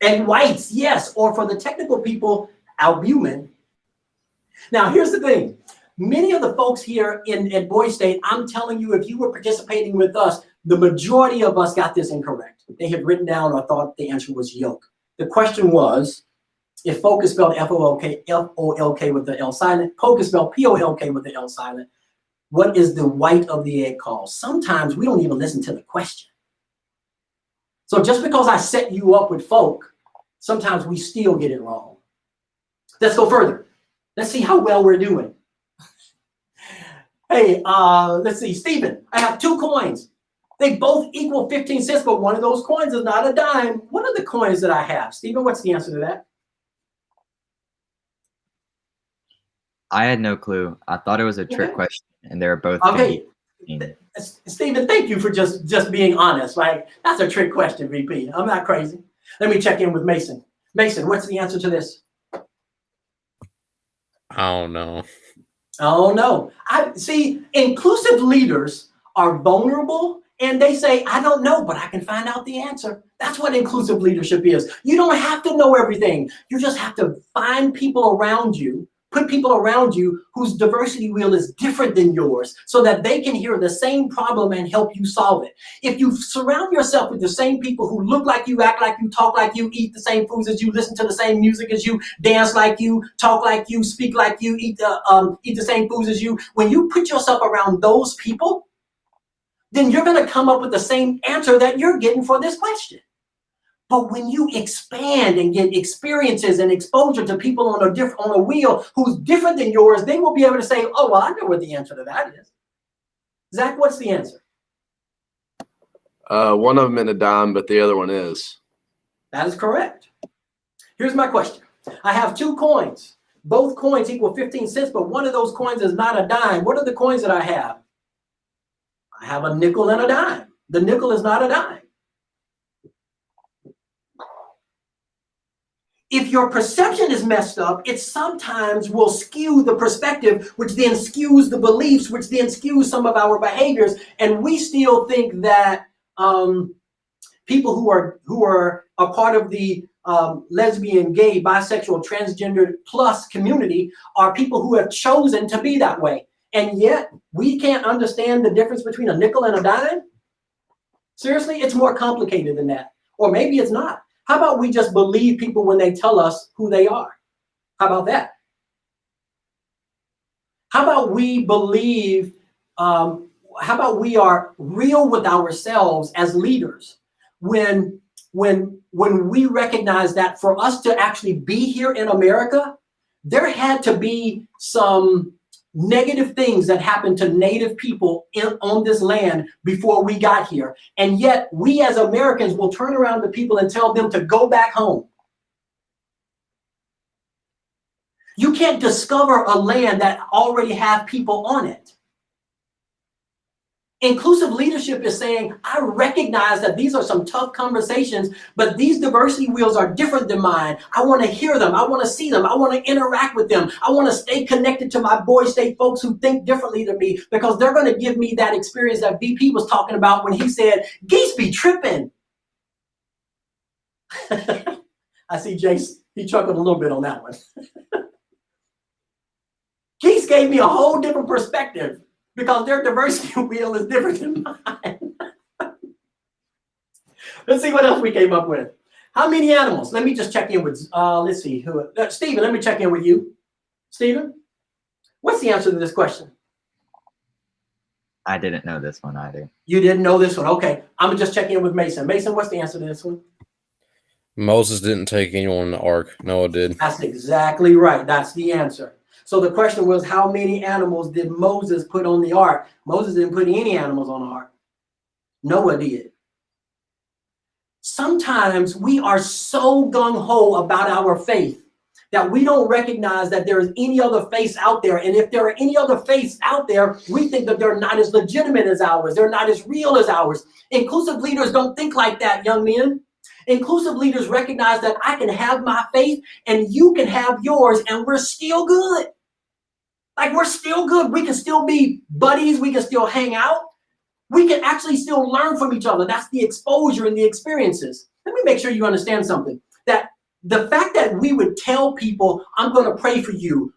Egg whites, yes. Or for the technical people, albumin. Now, here's the thing. Many of the folks here at Boise State, I'm telling you, if you were participating with us, the majority of us got this incorrect. They had written down or thought the answer was yolk. The question was, if folk is spelled F-O-L-K with the L silent, poke is spelled P-O-L-K with the L silent, what is the white of the egg called? Sometimes we don't even listen to the question. So just because I set you up with folk, sometimes we still get it wrong. Let's go further. Let's see how well we're doing. Hey, let's see, Stephen, I have 2 coins. They both equal 15 cents, but one of those coins is not a dime. What are the coins that I have? Stephen, what's the answer to that? I had no clue. I thought it was a trick question, and they were both okay. Stephen, thank you for just being honest. Right? That's a trick question, VP. I'm not crazy. Let me check in with Mason. Mason, what's the answer to this? I don't know. Oh no. I see. Inclusive leaders are vulnerable, and they say, "I don't know, but I can find out the answer." That's what inclusive leadership is. You don't have to know everything. You just have to find people around you. Put people around you whose diversity wheel is different than yours so that they can hear the same problem and help you solve it. If you surround yourself with the same people who look like you, act like you, talk like you, eat the same foods as you, listen to the same music as you, dance like you, talk like you, speak like you, eat the same foods as you, when you put yourself around those people, then you're going to come up with the same answer that you're getting for this question. But when you expand and get experiences and exposure to people on a wheel who's different than yours, they will be able to say, "Oh, well, I know what the answer to that is." Zach, what's the answer? One of them in a dime, but the other one is. That is correct. Here's my question. I have 2 coins. Both coins equal 15 cents, but one of those coins is not a dime. What are the coins that I have? I have a nickel and a dime. The nickel is not a dime. If your perception is messed up, it sometimes will skew the perspective, which then skews the beliefs, which then skews some of our behaviors. And we still think that people who are a part of the lesbian, gay, bisexual, transgender plus community are people who have chosen to be that way. And yet we can't understand the difference between a nickel and a dime. Seriously, it's more complicated than that. Or maybe it's not. How about we just believe people when they tell us who they are? How about that? How about we believe, how about we are real with ourselves as leaders when we recognize that for us to actually be here in America, there had to be some negative things that happened to Native people on this land before we got here. And yet we as Americans will turn around to people and tell them to go back home. You can't discover a land that already have people on it. Inclusive leadership is saying, I recognize that these are some tough conversations, but these diversity wheels are different than mine. I want to hear them. I want to see them. I want to interact with them. I want to stay connected to my boy state folks who think differently than me, because they're going to give me that experience that VP was talking about when he said, geese be tripping. I see Jace, he chuckled a little bit on that one. Geese gave me a whole different perspective, because their diversity wheel is different than mine. Let's see what else we came up with. How many animals? Let me just check in with, let's see, Stephen, let me check in with you. Stephen, what's the answer to this question? I didn't know this one either. You didn't know this one? Okay, I'm gonna just check in with Mason. Mason, what's the answer to this one? Moses didn't take anyone in the ark. Noah did. That's exactly right. That's the answer. So the question was, how many animals did Moses put on the ark? Moses didn't put any animals on the ark. Noah did. Sometimes we are so gung-ho about our faith that we don't recognize that there is any other faith out there. And if there are any other faiths out there, we think that they're not as legitimate as ours. They're not as real as ours. Inclusive leaders don't think like that, young men. Inclusive leaders recognize that I can have my faith and you can have yours, and we're still good. Like, we're still good. We can still be buddies. We can still hang out. We can actually still learn from each other. That's the exposure and the experiences. Let me make sure you understand something. That the fact that we would tell people, I'm going to pray for you,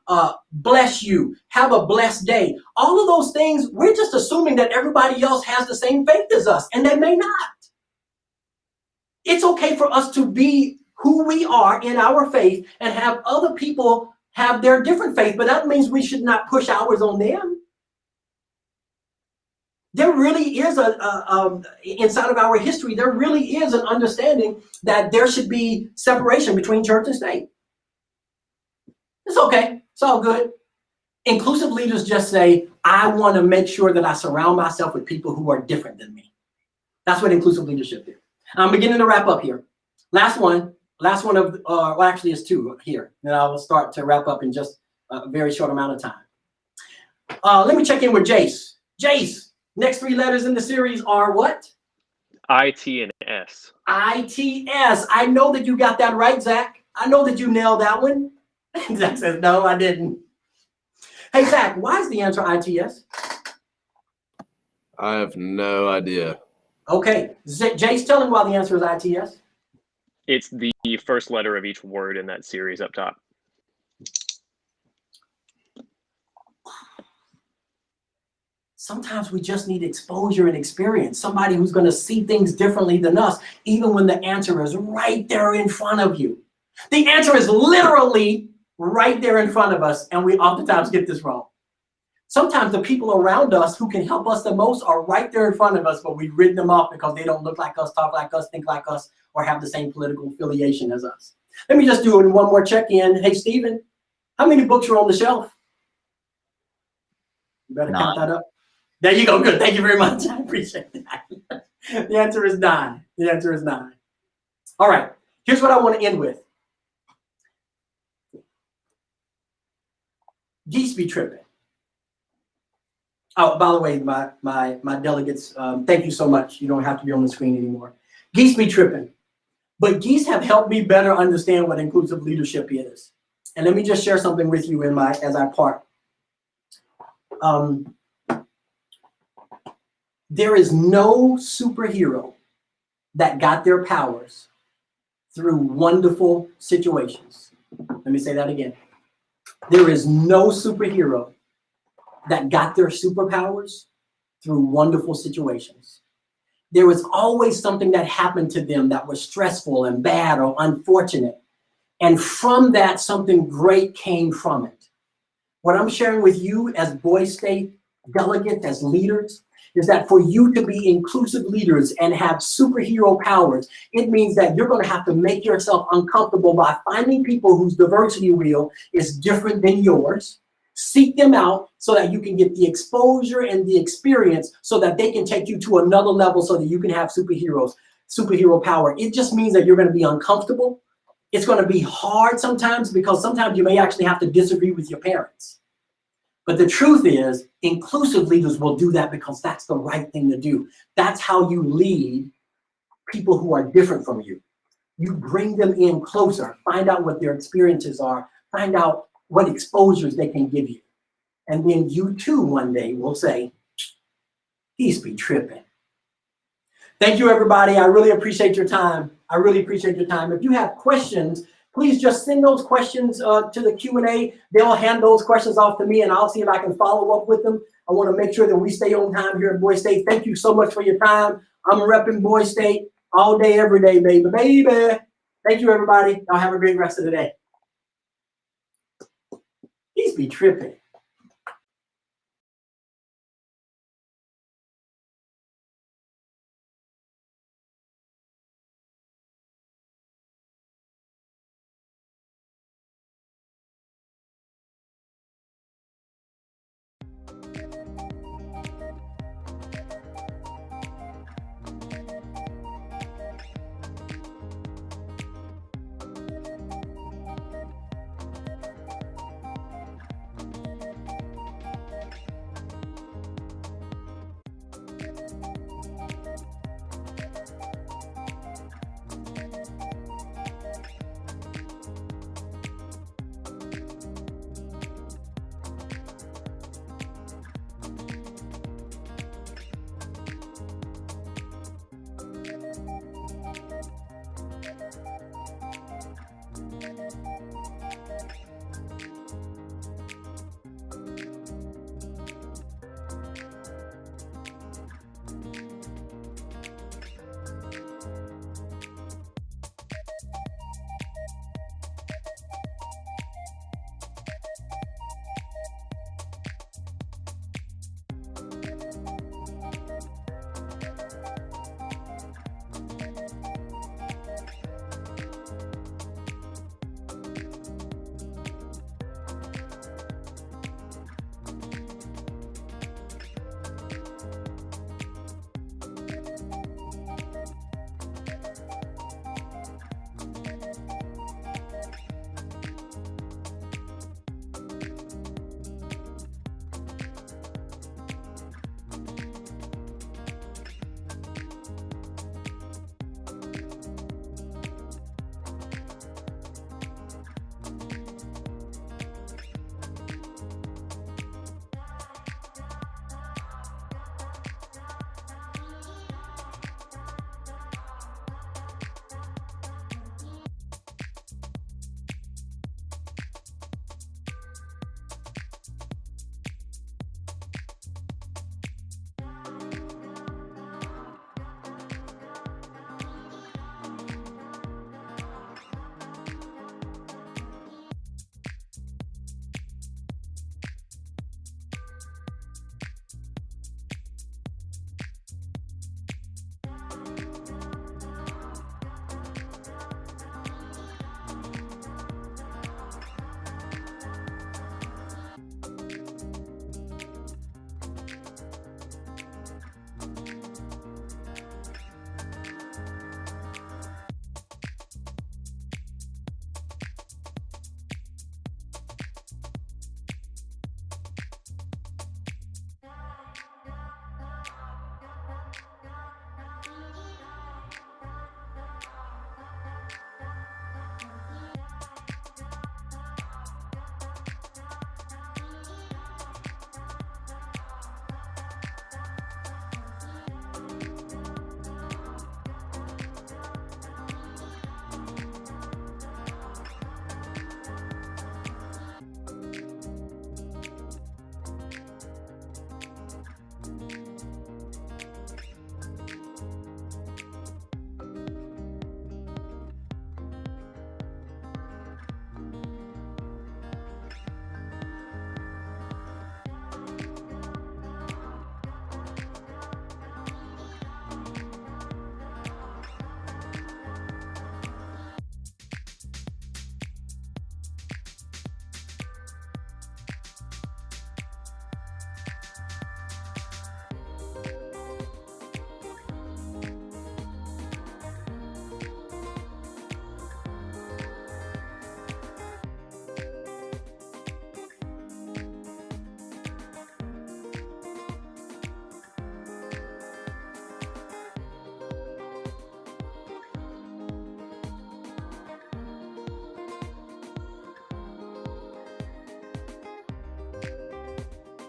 bless you, have a blessed day. All of those things, we're just assuming that everybody else has the same faith as us, and they may not. It's okay for us to be who we are in our faith and have other people have their different faith, but that means we should not push ours on them. There really is inside of our history, there really is an understanding that there should be separation between church and state. It's okay. It's all good. Inclusive leaders just say, I want to make sure that I surround myself with people who are different than me. That's what inclusive leadership is. I'm beginning to wrap up here. Last one of, well, actually it's two here. And I will start to wrap up in just a very short amount of time. Let me check in with Jace. Jace, next three letters in the series are what? I-T and S. I-T-S. I know that you got that right, Zach. I know that you nailed that one. Zach says, no, I didn't. Hey, Zach, why is the answer I-T-S? I have no idea. Okay. Jace, tell him why the answer is I-T-S. It's the first letter of each word in that series up top. Sometimes we just need exposure and experience. Somebody who's going to see things differently than us, even when the answer is right there in front of you. The answer is literally right there in front of us, and we oftentimes get this wrong. Sometimes the people around us who can help us the most are right there in front of us, but we've written them off because they don't look like us, talk like us, think like us, or have the same political affiliation as us. Let me just do one more check-in. Hey, Stephen, how many books are on the shelf? You better count that up. There you go. Good. Thank you very much. I appreciate that. The answer is 9. The answer is 9. All right. Here's what I want to end with. Geese be tripping. Oh, by the way, my delegates, thank you so much. You don't have to be on the screen anymore. Geese be tripping. But geese have helped me better understand what inclusive leadership is. And let me just share something with you as I part. There is no superhero that got their powers through wonderful situations. Let me say that again. There is no superhero that got their superpowers through wonderful situations. There was always something that happened to them that was stressful and bad or unfortunate. And from that, something great came from it. What I'm sharing with you as Boy State delegates, as leaders, is that for you to be inclusive leaders and have superhero powers, it means that you're going to have to make yourself uncomfortable by finding people whose diversity wheel is different than yours. Seek them out so that you can get the exposure and the experience so that they can take you to another level so that you can have superhero power. It just means that you're going to be uncomfortable. It's going to be hard sometimes because sometimes you may actually have to disagree with your parents. But the truth is, inclusive leaders will do that because that's the right thing to do. That's how you lead people who are different from you. You bring them in closer, find out what their experiences are, find out what exposures they can give you. And then you too one day will say, "He's be tripping." Thank you, everybody. I really appreciate your time. I really appreciate your time. If you have questions, please just send those questions to the Q&A. They'll hand those questions off to me, and I'll see if I can follow up with them. I want to make sure that we stay on time here at Boy State. Thank you so much for your time. I'm repping Boy State all day, every day, baby. Thank you, everybody. Y'all have a great rest of the day. He's be tripping.